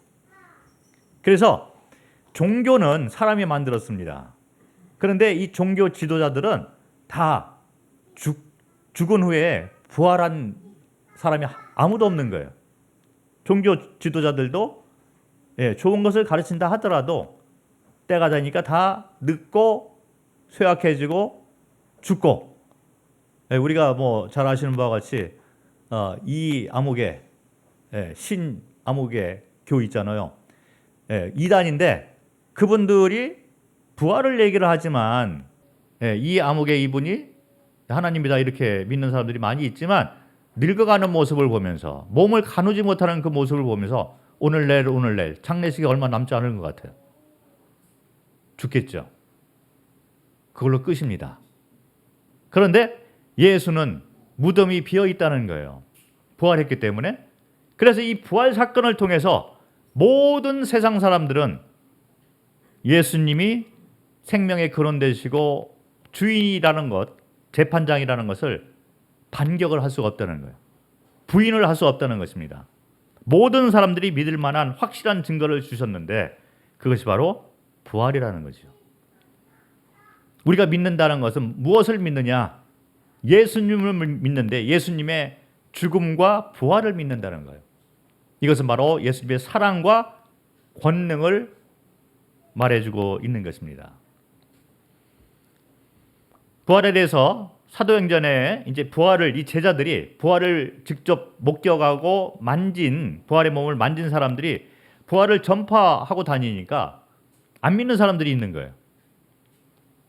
그래서 종교는 사람이 만들었습니다. 그런데 이 종교 지도자들은 다 죽은 후에 부활한 사람이 아무도 없는 거예요. 종교 지도자들도 좋은 것을 가르친다 하더라도 때가 되니까 다 늙고 쇠약해지고 죽고, 우리가 뭐 잘 아시는 바와 같이 이 암흑의 신 암흑의 교 있잖아요. 이단인데 그분들이 부활을 얘기를 하지만 이 암흑의 이분이 하나님이다 이렇게 믿는 사람들이 많이 있지만 늙어가는 모습을 보면서, 몸을 가누지 못하는 그 모습을 보면서 오늘 내일 장례식이 얼마 남지 않은 것 같아요. 죽겠죠. 그걸로 끝입니다. 그런데 예수는 무덤이 비어 있다는 거예요. 부활했기 때문에. 그래서 이 부활 사건을 통해서 모든 세상 사람들은 예수님이 생명의 근원 되시고 주인이라는 것, 재판장이라는 것을 반격을 할 수가 없다는 거예요. 부인을 할 수 없다는 것입니다. 모든 사람들이 믿을 만한 확실한 증거를 주셨는데 그것이 바로 부활이라는 거죠. 우리가 믿는다는 것은 무엇을 믿느냐? 예수님을 믿는데 예수님의 죽음과 부활을 믿는다는 거예요. 이것은 바로 예수님의 사랑과 권능을 말해주고 있는 것입니다. 부활에 대해서 사도행전에 이제 이 제자들이 부활을 직접 목격하고 부활의 몸을 만진 사람들이 부활을 전파하고 다니니까 안 믿는 사람들이 있는 거예요.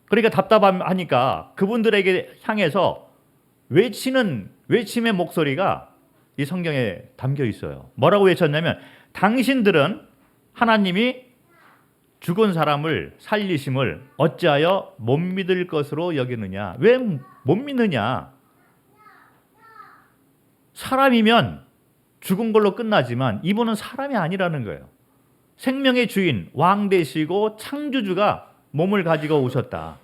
그러니까 답답하니까 그분들에게 향해서 외침의 목소리가 이 성경에 담겨 있어요. 뭐라고 외쳤냐면, 당신들은 하나님이 죽은 사람을 살리심을 어찌하여 못 믿을 것으로 여기느냐? 왜 못 믿느냐? 사람이면 죽은 걸로 끝나지만 이분은 사람이 아니라는 거예요. 생명의 주인, 왕 되시고 창조주가 몸을 가지고 오셨다.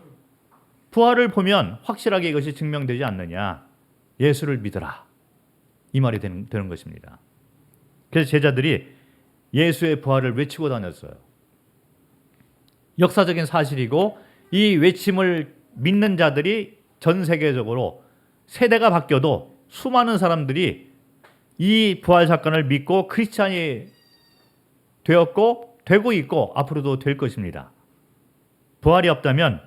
부활을 보면 확실하게 이것이 증명되지 않느냐. 예수를 믿어라. 이 말이 되는 것입니다. 그래서 제자들이 예수의 부활을 외치고 다녔어요. 역사적인 사실이고 이 외침을 믿는 자들이 전 세계적으로 세대가 바뀌어도 수많은 사람들이 이 부활 사건을 믿고 크리스찬이 되었고 되고 있고 앞으로도 될 것입니다. 부활이 없다면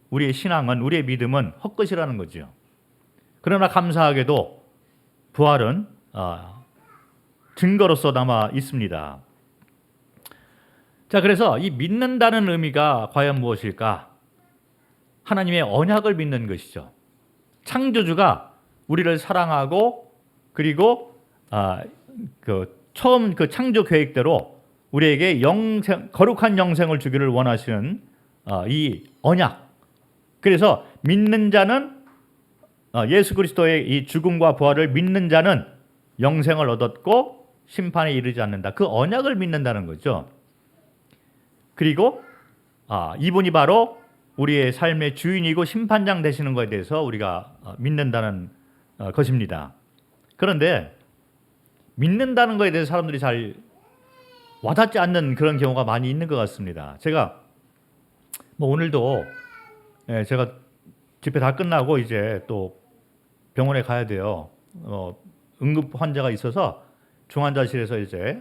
우리의 신앙은, 우리의 믿음은 헛것이라는 거죠. 그러나 감사하게도 부활은 증거로서 남아 있습니다. 자, 그래서 이 믿는다는 의미가 과연 무엇일까? 하나님의 언약을 믿는 것이죠. 창조주가 우리를 사랑하고 그리고 처음 그 창조 계획대로 우리에게 거룩한 영생을 주기를 원하시는 이 언약. 그래서 믿는 자는 예수 그리스도의 이 죽음과 부활을 믿는 자는 영생을 얻었고 심판에 이르지 않는다. 그 언약을 믿는다는 거죠. 그리고 이분이 바로 우리의 삶의 주인이고 심판장 되시는 것에 대해서 우리가 믿는다는 것입니다. 그런데 믿는다는 것에 대해서 사람들이 잘 와닿지 않는 그런 경우가 많이 있는 것 같습니다. 제가 오늘도 제가 집회 다 끝나고 이제 또 병원에 가야 돼요. 응급 환자가 있어서 중환자실에서 이제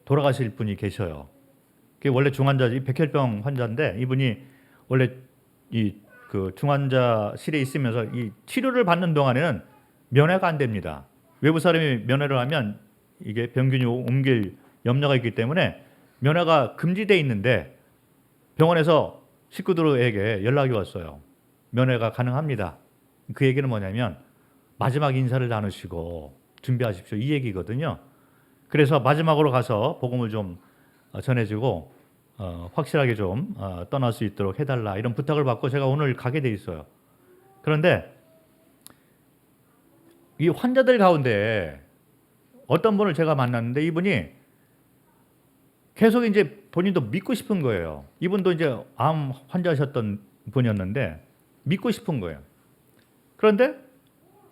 돌아가실 분이 계셔요. 그게 원래 중환자지 백혈병 환자인데 이분이 원래 그 중환자실에 있으면서 이 치료를 받는 동안에는 면회가 안 됩니다. 외부 사람이 면회를 하면 이게 병균이 옮길 염려가 있기 때문에 면회가 금지돼 있는데 병원에서 식구들에게 연락이 왔어요. 면회가 가능합니다. 그 얘기는 뭐냐면 마지막 인사를 나누시고 준비하십시오. 이 얘기거든요. 그래서 마지막으로 가서 복음을 좀 전해주고 확실하게 좀 떠날 수 있도록 해달라 이런 부탁을 받고 제가 오늘 가게 돼 있어요. 그런데 이 환자들 가운데 어떤 분을 제가 만났는데 이분이 계속 이제 본인도 믿고 싶은 거예요. 이분도 이제 암 환자셨던 분이었는데 믿고 싶은 거예요. 그런데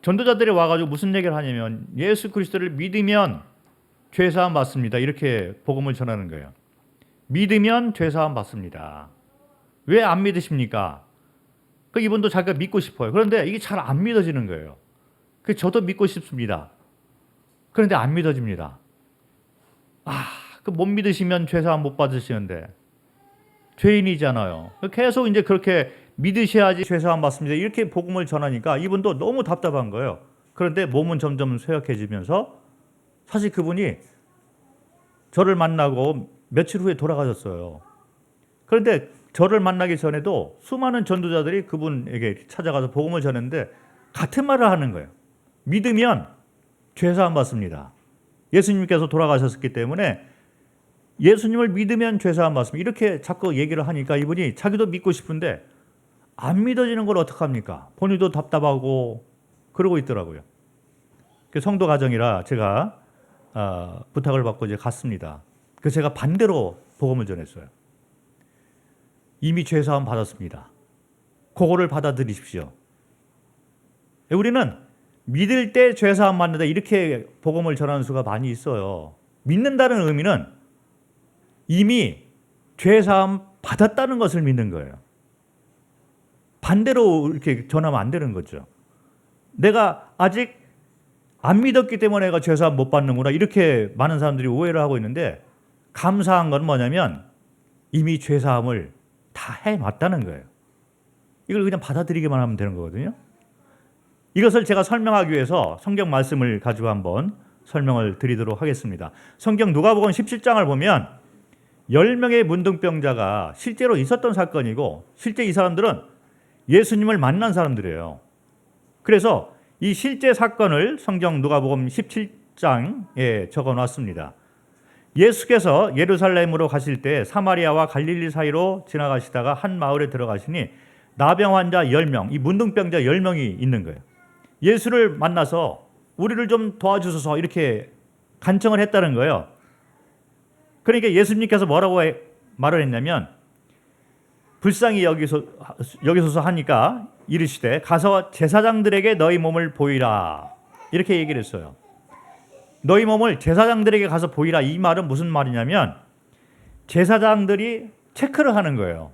전도자들이 와가지고 무슨 얘기를 하냐면 예수 그리스도를 믿으면 죄사함 받습니다. 이렇게 복음을 전하는 거예요. 믿으면 죄사함 받습니다. 왜 안 믿으십니까? 이분도 자기가 믿고 싶어요. 그런데 이게 잘 안 믿어지는 거예요. 저도 믿고 싶습니다. 그런데 안 믿어집니다. 못 믿으시면 죄사함 못 받으시는데 죄인이잖아요. 계속 이제 그렇게 믿으셔야지 죄사함 받습니다. 이렇게 복음을 전하니까 이분도 너무 답답한 거예요. 그런데 몸은 점점 쇠약해지면서 사실 그분이 저를 만나고 며칠 후에 돌아가셨어요. 그런데 저를 만나기 전에도 수많은 전도자들이 그분에게 찾아가서 복음을 전했는데 같은 말을 하는 거예요. 믿으면 죄사함 받습니다. 예수님께서 돌아가셨기 때문에 예수님을 믿으면 죄사함 받습니다. 이렇게 자꾸 얘기를 하니까 이분이 자기도 믿고 싶은데 안 믿어지는 걸 어떡합니까? 본인도 답답하고 그러고 있더라고요. 성도 가정이라 제가 부탁을 받고 이제 갔습니다. 그래서 제가 반대로 복음을 전했어요. 이미 죄사함 받았습니다. 그거를 받아들이십시오. 우리는 믿을 때 죄사함 받는다 이렇게 복음을 전하는 수가 많이 있어요. 믿는다는 의미는 이미 죄사함 받았다는 것을 믿는 거예요. 반대로 이렇게 전하면 안 되는 거죠. 내가 아직 안 믿었기 때문에 내가 죄사함 못 받는구나 이렇게 많은 사람들이 오해를 하고 있는데 감사한 건 뭐냐면 이미 죄사함을 다 해놨다는 거예요. 이걸 그냥 받아들이기만 하면 되는 거거든요. 이것을 제가 설명하기 위해서 성경 말씀을 가지고 한번 설명을 드리도록 하겠습니다. 성경 누가복음 17장을 보면 10명의 문둥병자가 실제로 있었던 사건이고 실제 이 사람들은 예수님을 만난 사람들이에요. 그래서 이 실제 사건을 성경 누가복음 17장에 적어놨습니다. 예수께서 예루살렘으로 가실 때 사마리아와 갈릴리 사이로 지나가시다가 한 마을에 들어가시니 나병 환자 10명, 이 문둥병자 10명이 있는 거예요. 예수를 만나서 우리를 좀 도와주소서 이렇게 간청을 했다는 거예요. 그러니까 예수님께서 뭐라고 말을 했냐면 불쌍히 여기소서 하니까 이르시되 가서 제사장들에게 너희 몸을 보이라 이렇게 얘기를 했어요. 너희 몸을 제사장들에게 가서 보이라. 이 말은 무슨 말이냐면 제사장들이 체크를 하는 거예요.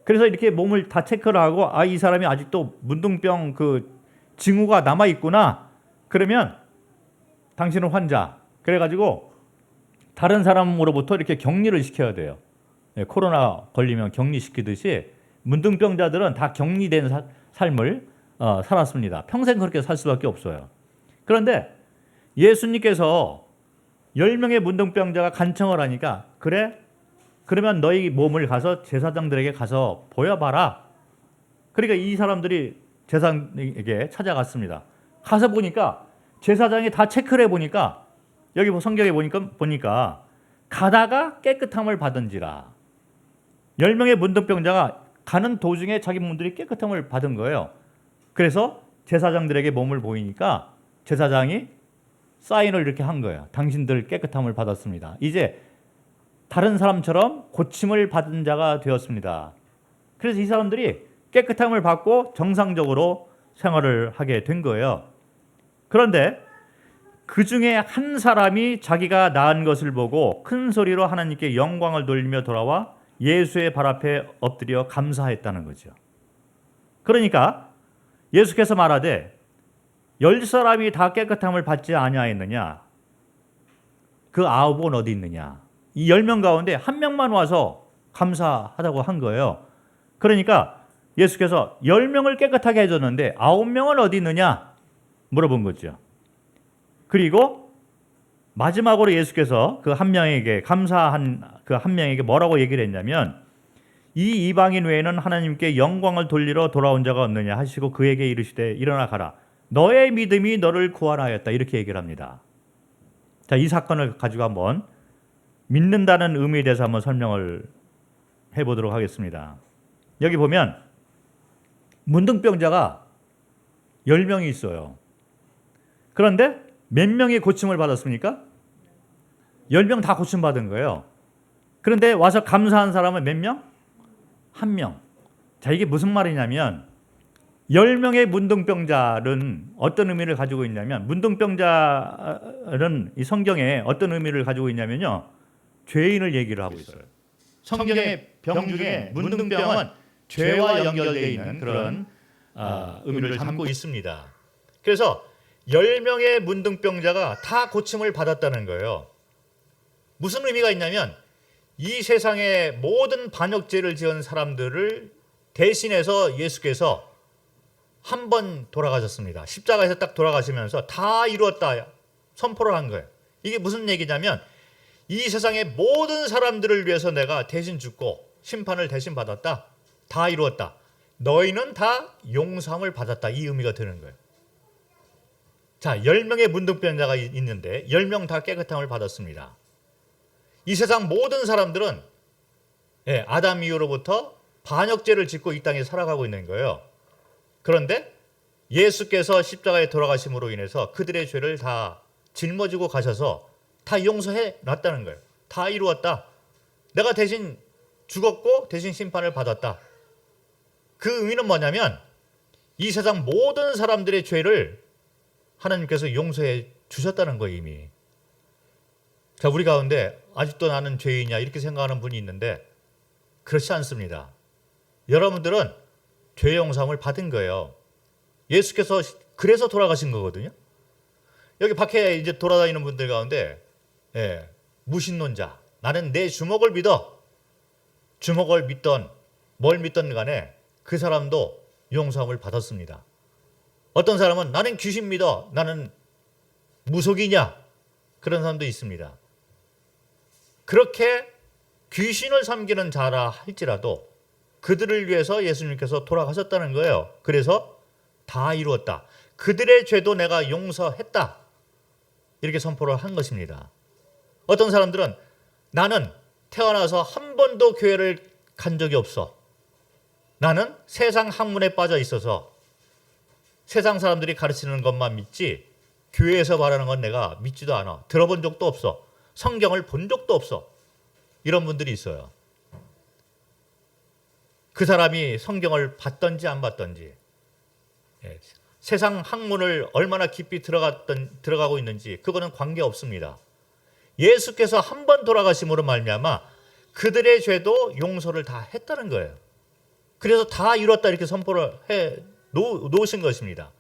그래서 이렇게 몸을 다 체크를 하고 이 사람이 아직도 문둥병 그 징후가 남아 있구나. 그러면 당신은 환자. 그래가지고 다른 사람으로부터 이렇게 격리를 시켜야 돼요. 코로나 걸리면 격리시키듯이 문둥병자들은 다 격리된 삶을 살았습니다. 평생 그렇게 살 수밖에 없어요. 그런데 예수님께서 10명의 문둥병자가 간청을 하니까 그래? 그러면 너희 몸을 가서 제사장들에게 가서 보여봐라. 그러니까 이 사람들이 제사장에게 찾아갔습니다. 가서 보니까 제사장이 다 체크를 해보니까 여기 성경에 보니까 가다가 깨끗함을 받은지라. 10명의 문둥병자가 가는 도중에 자기 몸들이 깨끗함을 받은 거예요. 그래서 제사장들에게 몸을 보이니까 제사장이 사인을 이렇게 한 거예요. 당신들 깨끗함을 받았습니다. 이제 다른 사람처럼 고침을 받은 자가 되었습니다. 그래서 이 사람들이 깨끗함을 받고 정상적으로 생활을 하게 된 거예요. 그런데 그 중에 한 사람이 자기가 나은 것을 보고 큰 소리로 하나님께 영광을 돌리며 돌아와 예수의 발 앞에 엎드려 감사했다는 거죠. 그러니까 예수께서 말하되 10사람이 다 깨끗함을 받지 아니하였느냐? 그 9은 어디 있느냐? 이 10명 가운데 한 명만 와서 감사하다고 한 거예요. 그러니까 예수께서 10명을 깨끗하게 해줬는데 9명은 어디 있느냐? 물어본 거죠. 그리고 마지막으로 예수께서 그 한 명에게 감사한 그 한 명에게 뭐라고 얘기를 했냐면 이 이방인 외에는 하나님께 영광을 돌리러 돌아온 자가 없느냐 하시고 그에게 이르시되 일어나 가라. 너의 믿음이 너를 구원하였다. 이렇게 얘기를 합니다. 자, 이 사건을 가지고 한번 믿는다는 의미에 대해서 한번 설명을 해보도록 하겠습니다. 여기 보면 문둥병자가 10명이 있어요. 그런데 몇 명이 고침을 받았습니까? 10명 다 고침받은 거예요. 그런데 와서 감사한 사람은 몇 명? 1명. 자, 이게 무슨 말이냐면 10명의 문둥병자는 어떤 의미를 가지고 있냐면 문둥병자는 이 성경에 어떤 의미를 가지고 있냐면요. 죄인을 얘기를 하고 있어요. 성경의 병 중에 문둥병은 죄와 연결되어 있는 그런 의미를 담고 있습니다. 그래서 10명의 문둥병자가 다 고침을 받았다는 거예요. 무슨 의미가 있냐면 이 세상의 모든 반역죄를 지은 사람들을 대신해서 예수께서 한 번 돌아가셨습니다. 십자가에서 딱 돌아가시면서 다 이루었다 선포를 한 거예요. 이게 무슨 얘기냐면 이 세상의 모든 사람들을 위해서 내가 대신 죽고 심판을 대신 받았다. 다 이루었다. 너희는 다 용서함을 받았다. 이 의미가 되는 거예요. 자, 10명의 문둥병자가 있는데 10명 다 깨끗함을 받았습니다. 이 세상 모든 사람들은 아담 이후로부터 반역죄를 짓고 이 땅에 살아가고 있는 거예요. 그런데 예수께서 십자가에 돌아가심으로 인해서 그들의 죄를 다 짊어지고 가셔서 다 용서해 놨다는 거예요. 다 이루었다. 내가 대신 죽었고 대신 심판을 받았다. 그 의미는 뭐냐면 이 세상 모든 사람들의 죄를 하나님께서 용서해 주셨다는 거예요, 이미. 자, 우리 가운데 아직도 나는 죄인이냐 이렇게 생각하는 분이 있는데 그렇지 않습니다. 여러분들은 죄 용서함을 받은 거예요. 예수께서 그래서 돌아가신 거거든요. 여기 밖에 이제 돌아다니는 분들 가운데 무신론자, 나는 내 주먹을 믿어. 주먹을 믿던 뭘 믿던 간에 그 사람도 용서함을 받았습니다. 어떤 사람은 나는 귀신 믿어. 나는 무속이냐. 그런 사람도 있습니다. 그렇게 귀신을 섬기는 자라 할지라도 그들을 위해서 예수님께서 돌아가셨다는 거예요. 그래서 다 이루었다. 그들의 죄도 내가 용서했다. 이렇게 선포를 한 것입니다. 어떤 사람들은 나는 태어나서 한 번도 교회를 간 적이 없어. 나는 세상 학문에 빠져 있어서 세상 사람들이 가르치는 것만 믿지 교회에서 말하는 건 내가 믿지도 않아. 들어본 적도 없어. 성경을 본 적도 없어. 이런 분들이 있어요. 그 사람이 성경을 봤던지 안 봤던지, 예, 세상 학문을 얼마나 깊이 들어가고 있는지 그거는 관계없습니다. 예수께서 한 번 돌아가심으로 말미암아 그들의 죄도 용서를 다 했다는 거예요. 그래서 다 이뤘다 이렇게 선포를 해 놓으신 것입니다.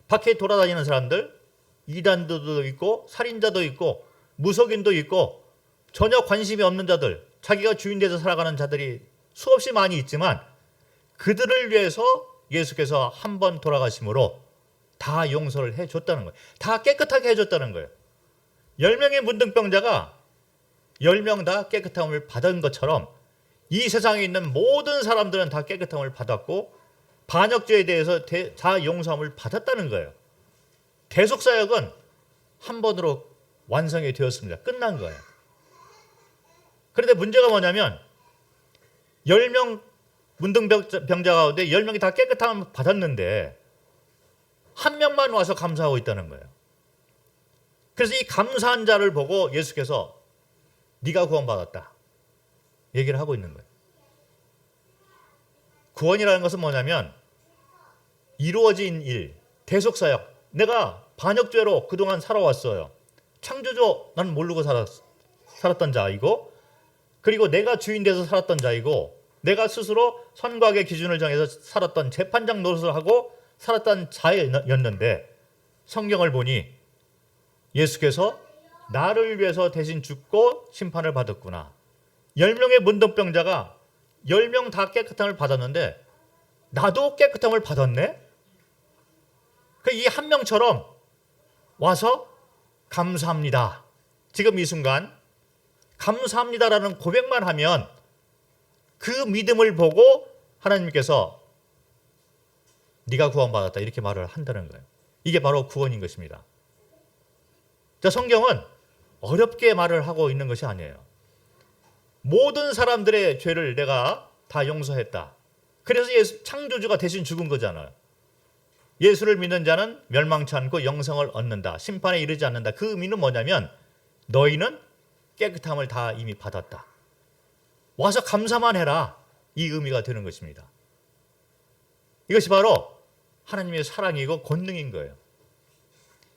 밖에 돌아다니는 사람들, 이단들도 있고 살인자도 있고 무속인도 있고 전혀 관심이 없는 자들, 자기가 주인 돼서 살아가는 자들이 수없이 많이 있지만 그들을 위해서 예수께서 한 번 돌아가심으로 다 용서를 해줬다는 거예요. 다 깨끗하게 해줬다는 거예요. 10명의 문둥병자가 10명 다 깨끗함을 받은 것처럼 이 세상에 있는 모든 사람들은 다 깨끗함을 받았고 반역죄에 대해서 다 용서함을 받았다는 거예요. 대속사역은 한 번으로 완성이 되었습니다. 끝난 거예요. 그런데 문제가 뭐냐면 10명 문둥병자 가운데 10명이 다 깨끗함을 받았는데 한 명만 와서 감사하고 있다는 거예요. 그래서 이 감사한 자를 보고 예수께서 네가 구원받았다 얘기를 하고 있는 거예요. 구원이라는 것은 뭐냐면 이루어진 일, 대속사역. 내가 반역죄로 그동안 살아왔어요. 창조주 나는 모르고 살았던 자이고, 그리고 내가 주인 돼서 살았던 자이고, 내가 스스로 선과 악의 기준을 정해서 살았던 재판장 노릇을 하고 살았던 자였는데 성경을 보니 예수께서 나를 위해서 대신 죽고 심판을 받았구나. 10명의 문둥병자가 10명 다 깨끗함을 받았는데 나도 깨끗함을 받았네? 이 한 명처럼 와서 감사합니다. 지금 이 순간 감사합니다라는 고백만 하면 그 믿음을 보고 하나님께서 네가 구원받았다 이렇게 말을 한다는 거예요. 이게 바로 구원인 것입니다. 자, 성경은 어렵게 말을 하고 있는 것이 아니에요. 모든 사람들의 죄를 내가 다 용서했다. 그래서 창조주가 대신 죽은 거잖아요. 예수를 믿는 자는 멸망치 않고 영생을 얻는다. 심판에 이르지 않는다. 그 의미는 뭐냐면 너희는 깨끗함을 다 이미 받았다. 와서 감사만 해라. 이 의미가 되는 것입니다. 이것이 바로 하나님의 사랑이고 권능인 거예요.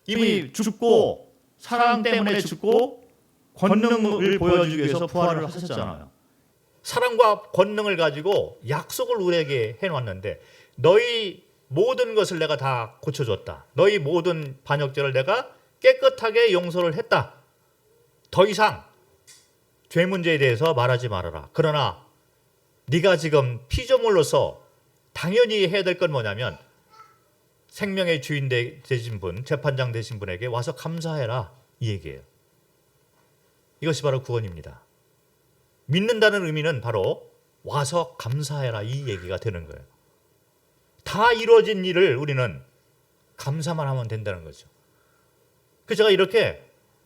이분이 죽고 사랑 때문에 죽고 권능을 보여주기 위해서 부활을 하셨잖아요. 사랑과 권능을 가지고 약속을 우리에게 해놨는데 너희 모든 것을 내가 다 고쳐줬다. 너희 모든 반역죄를 내가 깨끗하게 용서를 했다. 더 이상 죄 문제에 대해서 말하지 말아라. 그러나 네가 지금 피조물로서 당연히 해야 될 건 뭐냐면 생명의 주인 되신 분, 재판장 되신 분에게 와서 감사해라. 이 얘기예요. 이것이 바로 구원입니다. 믿는다는 의미는 바로 와서 감사해라. 이 얘기가 되는 거예요. 다 이루어진 일을 우리는 감사만 하면 된다는 거죠. 그래서 제가 이렇게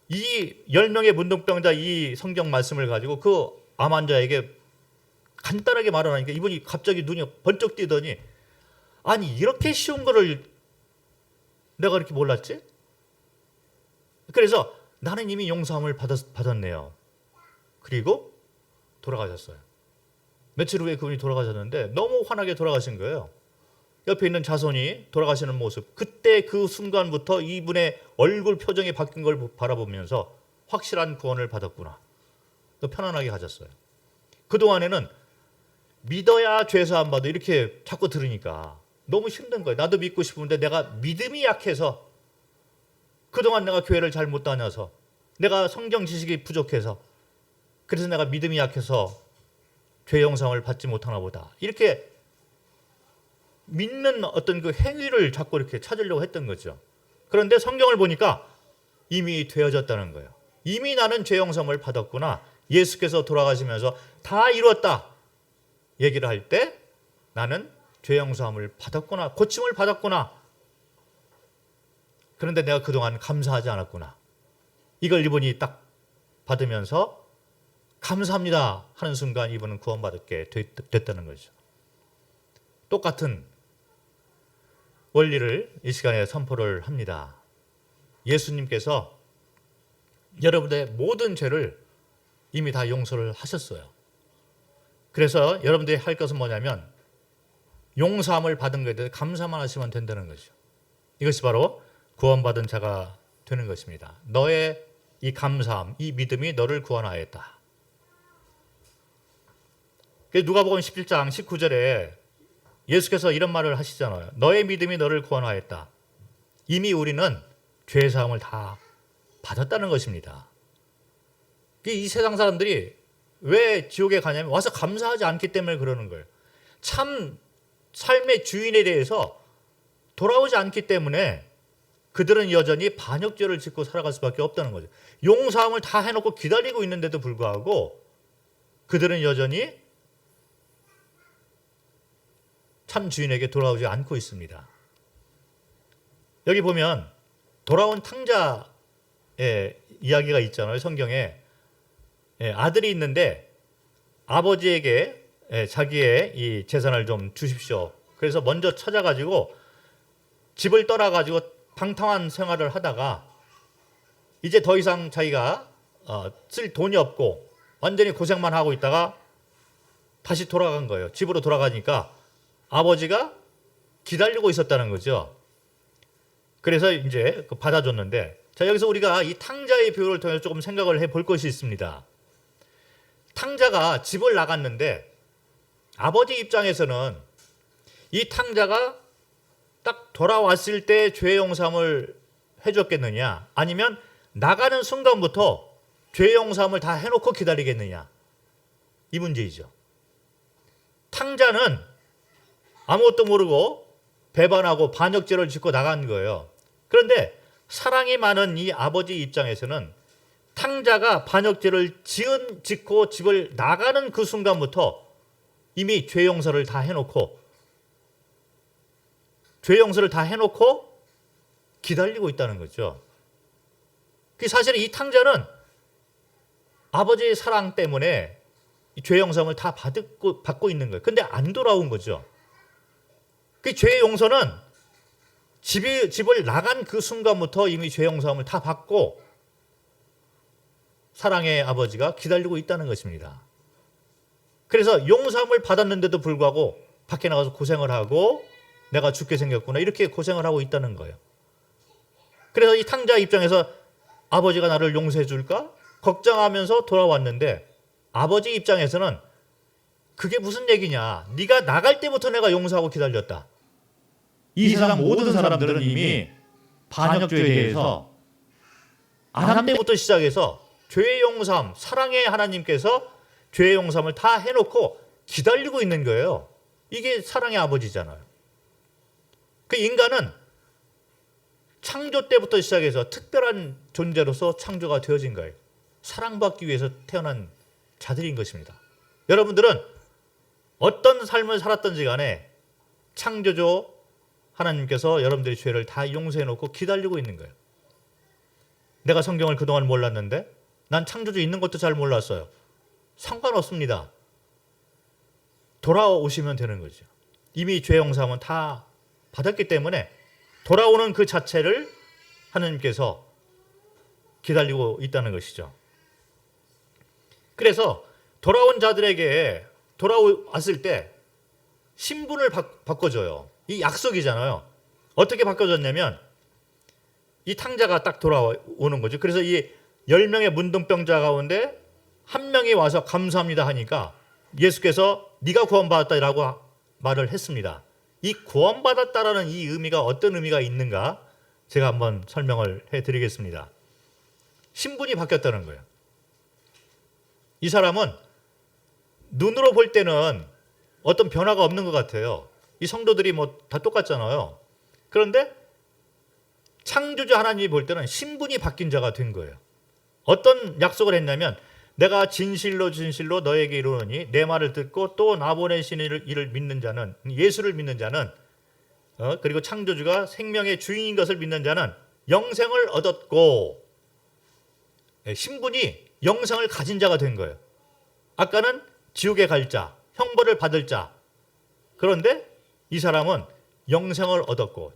이 10명의 문둥병자 이 성경 말씀을 가지고 그 암 환자에게 간단하게 말을 하니까 이분이 갑자기 눈이 번쩍 뜨더니 아니 이렇게 쉬운 거를 내가 이렇게 몰랐지? 그래서 나는 이미 용서함을 받았네요. 그리고 돌아가셨어요. 며칠 후에 그분이 돌아가셨는데 너무 환하게 돌아가신 거예요. 옆에 있는 자손이 돌아가시는 모습, 그때 그 순간부터 이분의 얼굴 표정이 바뀐 걸 바라보면서 확실한 구원을 받았구나. 또 편안하게 가졌어요. 그동안에는 믿어야 죄사함 받아 이렇게 자꾸 들으니까 너무 힘든 거예요. 나도 믿고 싶은데 내가 믿음이 약해서 그동안 내가 교회를 잘 못 다녀서 내가 성경 지식이 부족해서 그래서 내가 믿음이 약해서 죄 용서를 받지 못하나 보다. 이렇게 믿는 어떤 그 행위를 자꾸 이렇게 찾으려고 했던 거죠. 그런데 성경을 보니까 이미 되어졌다는 거예요. 이미 나는 죄 용서를 받았구나. 예수께서 돌아가시면서 다 이루었다 얘기를 할 때 나는 죄 용서함을 받았구나. 고침을 받았구나. 그런데 내가 그동안 감사하지 않았구나. 이걸 이분이 딱 받으면서 감사합니다 하는 순간 이분은 구원받게 됐다는 거죠. 똑같은 원리를 이 시간에 선포를 합니다. 예수님께서 여러분의 모든 죄를 이미 다 용서를 하셨어요. 그래서 여러분들이 할 것은 뭐냐면 용서함을 받은 것에 대해서 감사만 하시면 된다는 거죠. 이것이 바로 구원받은 자가 되는 것입니다. 너의 이 감사함, 이 믿음이 너를 구원하였다. 누가복음 17장 19절에 예수께서 이런 말을 하시잖아요. 너의 믿음이 너를 구원하였다. 이미 우리는 죄사함을 다 받았다는 것입니다. 이 세상 사람들이 왜 지옥에 가냐면 와서 감사하지 않기 때문에 그러는 거예요. 참 삶의 주인에 대해서 돌아오지 않기 때문에 그들은 여전히 반역죄를 짓고 살아갈 수밖에 없다는 거죠. 용서함을 다 해놓고 기다리고 있는데도 불구하고 그들은 여전히 참 주인에게 돌아오지 않고 있습니다. 여기 보면 돌아온 탕자의 이야기가 있잖아요. 성경에 아들이 있는데 아버지에게 자기의 이 재산을 좀 주십시오. 그래서 먼저 찾아가지고 집을 떠나가지고 방탕한 생활을 하다가 이제 더 이상 자기가 쓸 돈이 없고 완전히 고생만 하고 있다가 다시 돌아간 거예요. 집으로 돌아가니까 아버지가 기다리고 있었다는 거죠. 그래서 이제 받아줬는데, 자, 여기서 우리가 이 탕자의 비유를 통해서 조금 생각을 해볼 것이 있습니다. 탕자가 집을 나갔는데 아버지 입장에서는 이 탕자가 딱 돌아왔을 때 죄 용서함을 해줬겠느냐, 아니면 나가는 순간부터 죄 용서함을 다 해놓고 기다리겠느냐, 이 문제이죠. 탕자는 아무것도 모르고 배반하고 반역죄를 짓고 나간 거예요. 그런데 사랑이 많은 이 아버지 입장에서는 탕자가 반역죄를 짓고 집을 나가는 그 순간부터 이미 죄 용서를 다 해놓고 기다리고 있다는 거죠. 사실 이 탕자는 아버지의 사랑 때문에 죄 용서를 다 받고 있는 거예요. 근데 안 돌아온 거죠. 그 죄 용서는 집을 나간 그 순간부터 이미 죄 용서함을 다 받고 사랑의 아버지가 기다리고 있다는 것입니다. 그래서 용서함을 받았는데도 불구하고 밖에 나가서 고생을 하고 내가 죽게 생겼구나, 이렇게 고생을 하고 있다는 거예요. 그래서 이 탕자 입장에서 아버지가 나를 용서해 줄까 걱정하면서 돌아왔는데, 아버지 입장에서는 그게 무슨 얘기냐, 네가 나갈 때부터 내가 용서하고 기다렸다. 이 세상 모든 사람들은 이미 반역죄에 대해서 아담 때부터 시작해서 죄의 용서함, 사랑의 하나님께서 죄의 용서함을 다 해놓고 기다리고 있는 거예요. 이게 사랑의 아버지잖아요. 그 인간은 창조 때부터 시작해서 특별한 존재로서 창조가 되어진 거예요. 사랑받기 위해서 태어난 자들인 것입니다. 여러분들은 어떤 삶을 살았던지 간에 창조주 하나님께서 여러분들의 죄를 다 용서해 놓고 기다리고 있는 거예요. 내가 성경을 그동안 몰랐는데, 난 창조주 있는 것도 잘 몰랐어요. 상관없습니다. 돌아오시면 되는 거죠. 이미 죄 용서함은 다 받았기 때문에 돌아오는 그 자체를 하나님께서 기다리고 있다는 것이죠. 그래서 돌아온 자들에게 돌아왔을 때 신분을 바꿔줘요. 이 약속이잖아요. 어떻게 바꿔줬냐면 이 탕자가 딱 돌아오는 거죠. 그래서 이 10명의 문둥병자 가운데 한 명이 와서 감사합니다 하니까 예수께서 네가 구원받았다라고 말을 했습니다. 이 구원받았다라는 이 의미가 어떤 의미가 있는가 제가 한번 설명을 해드리겠습니다. 신분이 바뀌었다는 거예요. 이 사람은 눈으로 볼 때는 어떤 변화가 없는 것 같아요. 이 성도들이 뭐 다 똑같잖아요. 그런데 창조주 하나님이 볼 때는 신분이 바뀐 자가 된 거예요. 어떤 약속을 했냐면 내가 진실로 너에게 이르노니 내 말을 듣고 또 나 보내신 이를 믿는 자는, 예수를 믿는 자는, 그리고 창조주가 생명의 주인인 것을 믿는 자는 영생을 얻었고, 신분이 영생을 가진 자가 된 거예요. 아까는 지옥에 갈 자, 형벌을 받을 자. 그런데 이 사람은 영생을 얻었고,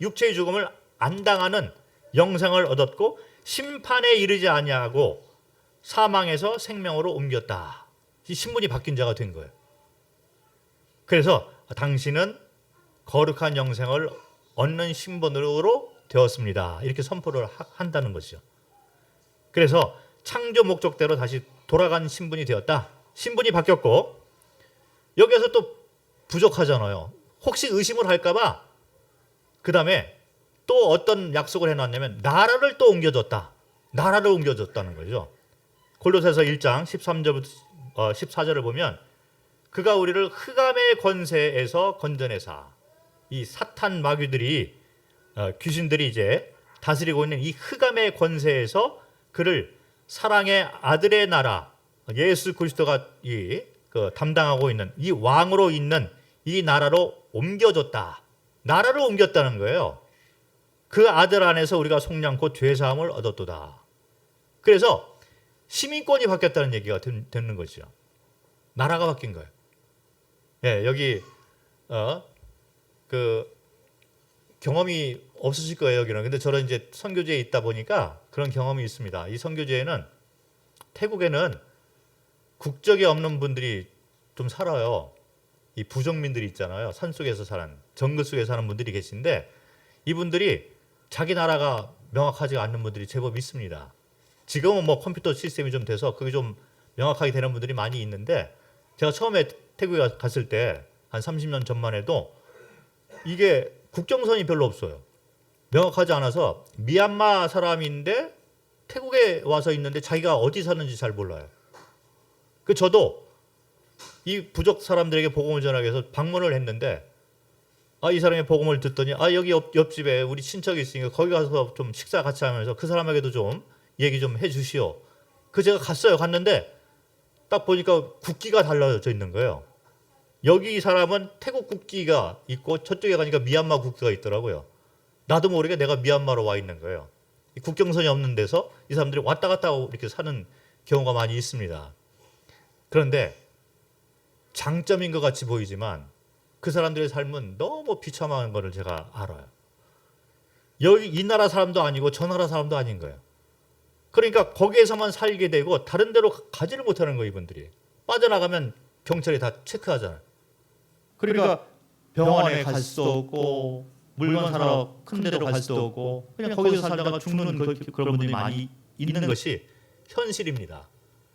육체의 죽음을 안 당하는 영생을 얻었고, 심판에 이르지 아니하고 사망에서 생명으로 옮겼다. 이 신분이 바뀐 자가 된 거예요. 그래서 당신은 거룩한 영생을 얻는 신분으로 되었습니다. 이렇게 선포를 한다는 것이죠. 그래서 창조 목적대로 다시 돌아간 신분이 되었다. 신분이 바뀌었고 여기에서 또 부족하잖아요. 혹시 의심을 할까봐 그 다음에 또 어떤 약속을 해놨냐면 나라를 또 옮겨줬다. 나라를 옮겨줬다는 거죠. 골로새서 1장 13절부터 14절을 보면 그가 우리를 흑암의 권세에서 건져내사 이 사탄 마귀들이 귀신들이 이제 다스리고 있는 이 흑암의 권세에서 그를 사랑의 아들의 나라 예수 그리스도가 담당하고 있는 이 왕으로 있는 이 나라로 옮겨줬다. 나라를 옮겼다는 거예요. 그 아들 안에서 우리가 속량코 죄사함을 얻었도다. 그래서 시민권이 바뀌었다는 얘기가 되는 거죠. 나라가 바뀐 거예요. 예, 여기 그 경험이 없으실 거예요, 여기는. 근데 저는 이제 선교지에 있다 보니까 그런 경험이 있습니다. 이 선교지에는 태국에는 국적이 없는 분들이 좀 살아요. 이 부족민들이 있잖아요. 산속에서 사는 정글 속에 사는 분들이 계신데 이분들이 자기 나라가 명확하지 않는 분들이 제법 있습니다. 지금은 뭐 컴퓨터 시스템이 좀 돼서 그게 좀 명확하게 되는 분들이 많이 있는데 제가 처음에 태국에 갔을 때 한 30년 전만 해도 이게 국경선이 별로 없어요. 명확하지 않아서 미얀마 사람인데 태국에 와서 있는데 자기가 어디 사는지 잘 몰라요. 그 저도 이 부족 사람들에게 복음을 전하기 위해서 방문을 했는데 이 사람의 복음을 듣더니 여기 옆집에 우리 친척이 있으니까 거기 가서 좀 식사 같이 하면서 그 사람에게도 좀 얘기 좀 해주시오. 제가 갔는데 딱 보니까 국기가 달라져 있는 거예요. 여기 사람은 태국 국기가 있고 저쪽에 가니까 미얀마 국기가 있더라고요. 나도 모르게 내가 미얀마로 와 있는 거예요. 국경선이 없는 데서 이 사람들이 왔다 갔다 하고 이렇게 사는 경우가 많이 있습니다. 그런데 장점인 것 같이 보이지만 그 사람들의 삶은 너무 비참한 것을 제가 알아요. 여기 이 나라 사람도 아니고 저 나라 사람도 아닌 거예요. 그러니까 거기에서만 살게 되고 다른 데로 가지를 못하는 거예요. 이분들이. 빠져나가면 경찰이 다 체크하잖아요. 그러니까 병원에 갈 수도 없고 물건 사러 큰 데로 갈 수도 없고 그냥 거기서 살다가 죽는 그런 분들이 많이 있는 것이 현실입니다.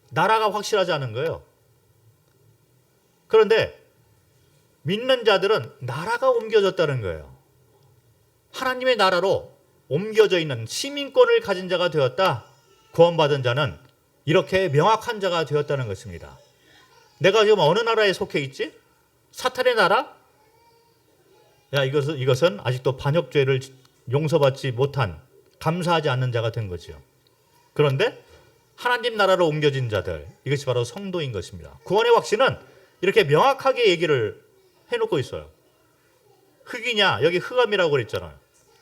나라가 확실하지 않은 거예요. 그런데 믿는 자들은 나라가 옮겨졌다는 거예요. 하나님의 나라로 옮겨져 있는 시민권을 가진 자가 되었다. 구원받은 자는 이렇게 명확한 자가 되었다는 것입니다. 내가 지금 어느 나라에 속해 있지? 사탄의 나라? 이것은 아직도 반역죄를 용서받지 못한 감사하지 않는 자가 된 거죠. 그런데 하나님 나라로 옮겨진 자들, 이것이 바로 성도인 것입니다. 구원의 확신은 이렇게 명확하게 얘기를 해놓고 있어요. 흑이냐, 여기 흑암이라고 그랬잖아요.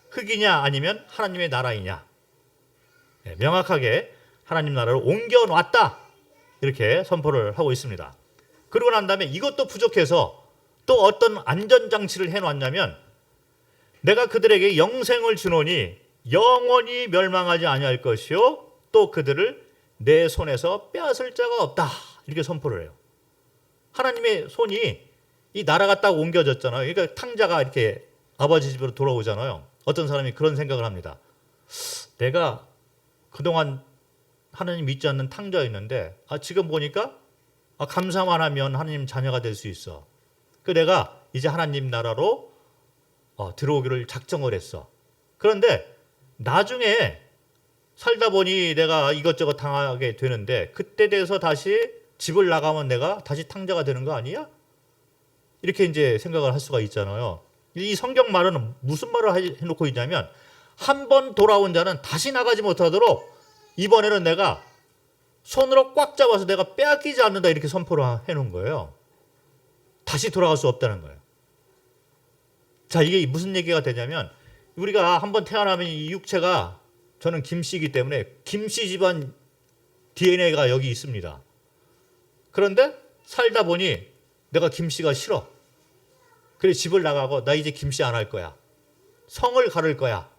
흑이냐 아니면 하나님의 나라이냐. 명확하게 하나님 나라로 옮겨놨다. 이렇게 선포를 하고 있습니다. 그러고 난 다음에 이것도 부족해서 또 어떤 안전장치를 해놨냐면 내가 그들에게 영생을 주노니 영원히 멸망하지 아니할 것이요 또 그들을 내 손에서 빼앗을 자가 없다. 이렇게 선포를 해요. 하나님의 손이 이 나라가 딱 옮겨졌잖아요. 그러니까 탕자가 이렇게 아버지 집으로 돌아오잖아요. 어떤 사람이 그런 생각을 합니다. 내가 그동안 하나님 믿지 않는 탕자였는데 지금 보니까 감사만 하면 하나님 자녀가 될 수 있어. 내가 이제 하나님 나라로 들어오기를 작정을 했어. 그런데 나중에 살다 보니 내가 이것저것 당하게 되는데 그때 돼서 다시 집을 나가면 내가 다시 탕자가 되는 거 아니야? 이렇게 이제 생각을 할 수가 있잖아요. 이 성경 말은 무슨 말을 해놓고 있냐면 한 번 돌아온 자는 다시 나가지 못하도록 이번에는 내가 손으로 꽉 잡아서 내가 빼앗기지 않는다 이렇게 선포를 해놓은 거예요. 다시 돌아갈 수 없다는 거예요. 자, 이게 무슨 얘기가 되냐면 우리가 한번 태어나면 이 육체가 저는 김씨이기 때문에 김씨 집안 DNA가 여기 있습니다. 그런데 살다 보니 내가 김씨가 싫어. 그래 집을 나가고 나 이제 김씨 안 할 거야. 성을 가를 거야.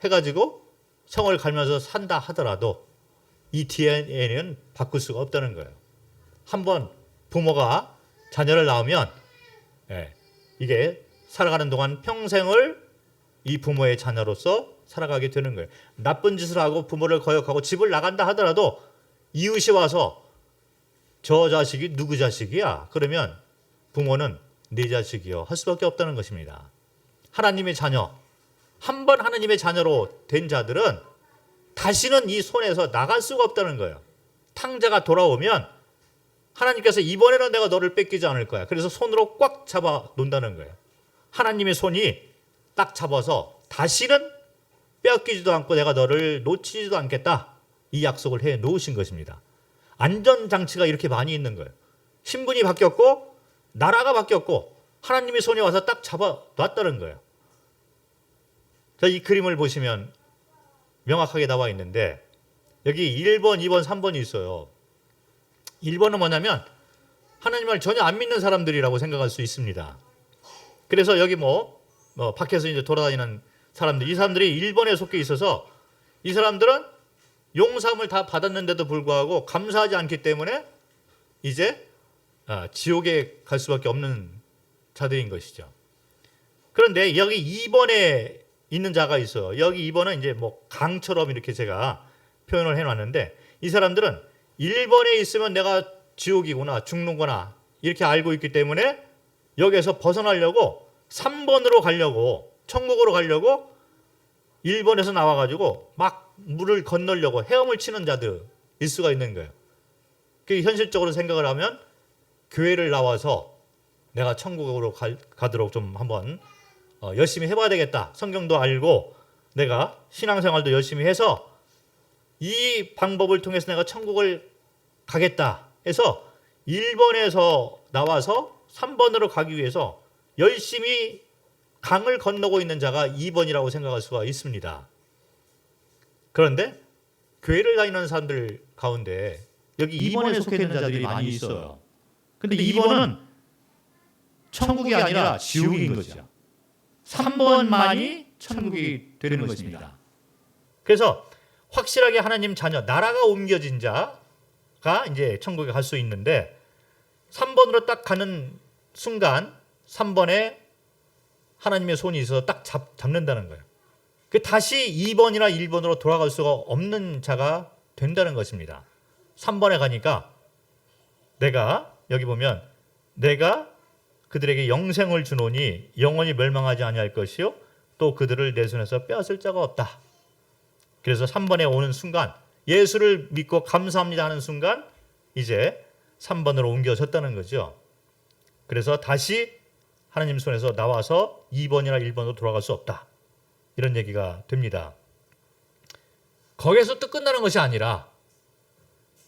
해가지고 성을 갈면서 산다 하더라도 이 DNA는 바꿀 수가 없다는 거예요. 한번 부모가 자녀를 낳으면 이게 살아가는 동안 평생을 이 부모의 자녀로서 살아가게 되는 거예요. 나쁜 짓을 하고 부모를 거역하고 집을 나간다 하더라도 이웃이 와서 저 자식이 누구 자식이야? 그러면 부모는 네 자식이요 할 수밖에 없다는 것입니다. 하나님의 자녀, 한 번 하나님의 자녀로 된 자들은 다시는 이 손에서 나갈 수가 없다는 거예요. 탕자가 돌아오면 하나님께서 이번에는 내가 너를 뺏기지 않을 거야. 그래서 손으로 꽉 잡아 놓는다는 거예요. 하나님의 손이 딱 잡아서 다시는 빼앗기지도 않고 내가 너를 놓치지도 않겠다. 이 약속을 해 놓으신 것입니다. 안전장치가 이렇게 많이 있는 거예요. 신분이 바뀌었고 나라가 바뀌었고 하나님의 손이 와서 딱 잡아 놨다는 거예요. 자, 이 그림을 보시면 명확하게 나와 있는데 여기 1번, 2번, 3번이 있어요. 1번은 뭐냐면 하나님을 전혀 안 믿는 사람들이라고 생각할 수 있습니다. 그래서 여기 밖에서 이제 돌아다니는 사람들, 이 사람들이 1번에 속해 있어서 이 사람들은 용서함을 다 받았는데도 불구하고 감사하지 않기 때문에 이제 지옥에 갈 수밖에 없는 자들인 것이죠. 그런데 여기 2번에 있는 자가 있어요. 여기 2번은 이제 강처럼 이렇게 제가 표현을 해놨는데 이 사람들은 1번에 있으면 내가 지옥이구나 죽는구나 이렇게 알고 있기 때문에 여기에서 벗어나려고 3번으로 가려고 천국으로 가려고 1번에서 나와가지고 막 물을 건너려고 헤엄을 치는 자들일 수가 있는 거예요. 그 현실적으로 생각을 하면 교회를 나와서 내가 천국으로 가도록 좀 한번 열심히 해봐야 되겠다. 성경도 알고 내가 신앙생활도 열심히 해서 이 방법을 통해서 내가 천국을 가겠다 해서 1번에서 나와서 3번으로 가기 위해서 열심히 강을 건너고 있는 자가 2번이라고 생각할 수가 있습니다. 그런데 교회를 다니는 사람들 가운데 여기 2번에 속해 있는 자들이 많이 있어요. 근데 2번은 천국이 아니라 지옥인 거죠. 3번만이 천국이 되는 것입니다. 그래서 확실하게 하나님 자녀, 나라가 옮겨진 자가 이제 천국에 갈 수 있는데 3번으로 딱 가는 순간 3번에 하나님의 손이 있어서 딱 잡는다는 거예요. 그 다시 2번이나 1번으로 돌아갈 수가 없는 자가 된다는 것입니다. 3번에 가니까 내가 여기 보면 내가 그들에게 영생을 주노니 영원히 멸망하지 아니할 것이요 또 그들을 내 손에서 빼앗을 자가 없다. 그래서 3번에 오는 순간 예수를 믿고 감사합니다 하는 순간 이제 3번으로 옮겨졌다는 거죠. 그래서 다시 하나님 손에서 나와서 2번이나 1번으로 돌아갈 수 없다. 이런 얘기가 됩니다. 거기에서 또 끝나는 것이 아니라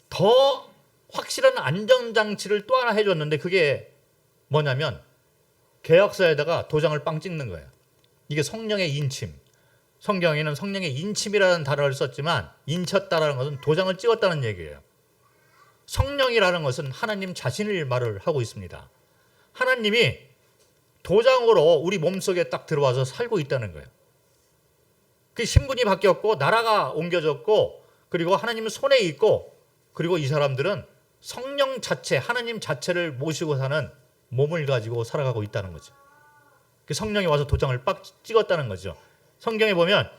더 확실한 안전장치를 또 하나 해줬는데 그게 뭐냐면 계약서에다가 도장을 빵 찍는 거예요. 이게 성령의 인침. 성경에는 성령의 인침이라는 단어를 썼지만 인쳤다라는 것은 도장을 찍었다는 얘기예요. 성령이라는 것은 하나님 자신을 말을 하고 있습니다. 하나님이 도장으로 우리 몸속에 딱 들어와서 살고 있다는 거예요. 그 신분이 바뀌었고 나라가 옮겨졌고 그리고 하나님 손에 있고 그리고 이 사람들은 성령 자체, 하나님 자체를 모시고 사는 몸을 가지고 살아가고 있다는 거죠. 그 성령이 와서 도장을 빡 찍었다는 거죠. 성경에 보면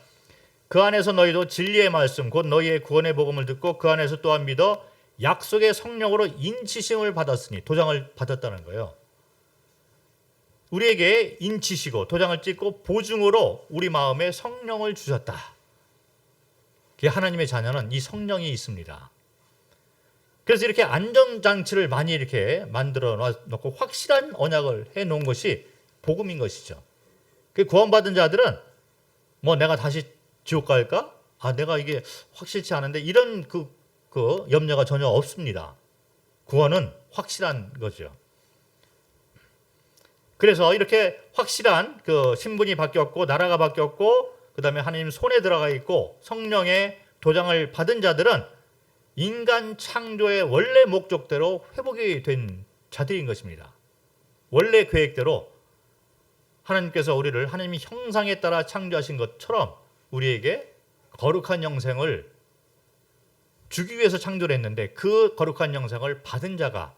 그 안에서 너희도 진리의 말씀 곧 너희의 구원의 복음을 듣고 그 안에서 또한 믿어 약속의 성령으로 인치심을 받았으니 도장을 받았다는 거예요. 우리에게 인치시고 도장을 찍고 보증으로 우리 마음에 성령을 주셨다. 하나님의 자녀는 이 성령이 있습니다. 그래서 이렇게 안전장치를 많이 이렇게 만들어 놓고 확실한 언약을 해 놓은 것이 복음인 것이죠. 그 구원받은 자들은 내가 다시 지옥 갈까? 내가 이게 확실치 않은데 이런 그 염려가 전혀 없습니다. 구원은 확실한 거죠. 그래서 이렇게 확실한 그 신분이 바뀌었고 나라가 바뀌었고 그다음에 하나님 손에 들어가 있고 성령의 도장을 받은 자들은 인간 창조의 원래 목적대로 회복이 된 자들인 것입니다. 원래 계획대로 하나님께서 우리를 하나님의 형상에 따라 창조하신 것처럼 우리에게 거룩한 영생을 주기 위해서 창조를 했는데 그 거룩한 영생을 받은 자가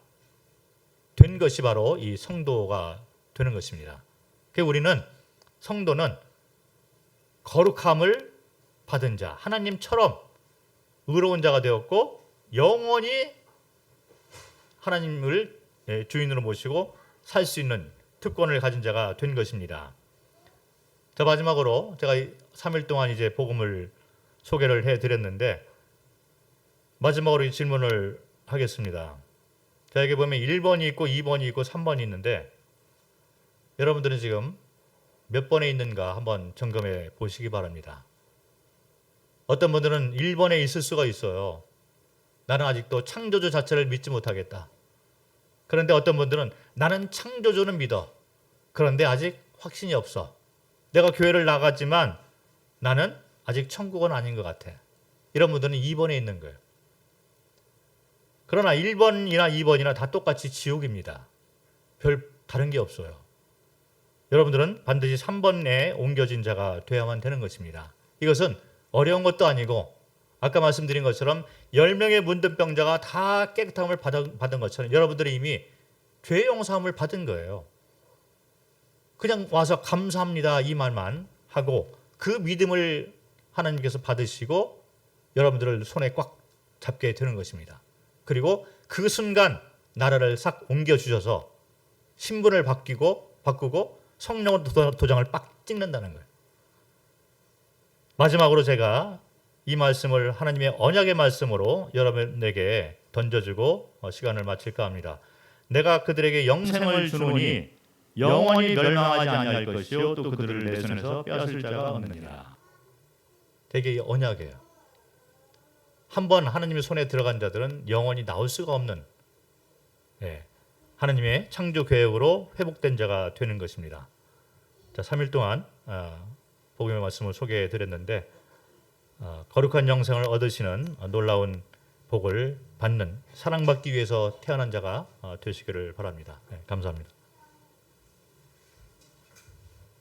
된 것이 바로 이 성도가 되는 것입니다. 그래서 우리는 성도는 거룩함을 받은 자, 하나님처럼 의로운 자가 되었고 영원히 하나님을 주인으로 모시고 살 수 있는 특권을 가진 자가 된 것입니다. 자, 마지막으로 제가 3일 동안 이제 복음을 소개를 해드렸는데 마지막으로 이 질문을 하겠습니다. 자, 여기 보면 1번이 있고 2번이 있고 3번이 있는데 여러분들은 지금 몇 번에 있는가 한번 점검해 보시기 바랍니다. 어떤 분들은 1번에 있을 수가 있어요. 나는 아직도 창조주 자체를 믿지 못하겠다. 그런데 어떤 분들은 나는 창조주는 믿어. 그런데 아직 확신이 없어. 내가 교회를 나갔지만 나는 아직 천국은 아닌 것 같아. 이런 분들은 2번에 있는 거예요. 그러나 1번이나 2번이나 다 똑같이 지옥입니다. 별 다른 게 없어요. 여러분들은 반드시 3번에 옮겨진 자가 되어야만 되는 것입니다. 이것은 어려운 것도 아니고 아까 말씀드린 것처럼 10명의 문둥병자가 다 깨끗함을 받은 것처럼 여러분들이 이미 죄 용서함을 받은 거예요. 그냥 와서 감사합니다 이 말만 하고 그 믿음을 하나님께서 받으시고 여러분들을 손에 꽉 잡게 되는 것입니다. 그리고 그 순간 나라를 싹 옮겨주셔서 신분을 바꾸고 성령으로 도장을 빡 찍는다는 거예요. 마지막으로 제가 이 말씀을 하나님의 언약의 말씀으로 여러분에게 던져주고 시간을 마칠까 합니다. 내가 그들에게 영생을 주노니 영원히 멸망하지 아니할 것이요 또 그들을 내 손에서 빼앗을 자가 없느니라. 되게 언약이에요. 한번 하나님의 손에 들어간 자들은 영원히 나올 수가 없는 하나님의 창조 계획으로 회복된 자가 되는 것입니다. 자, 3일 동안 복음의 말씀을 소개해 드렸는데 거룩한 영생을 얻으시는 놀라운 복을 받는 사랑받기 위해서 태어난 자가 되시기를 바랍니다. 감사합니다.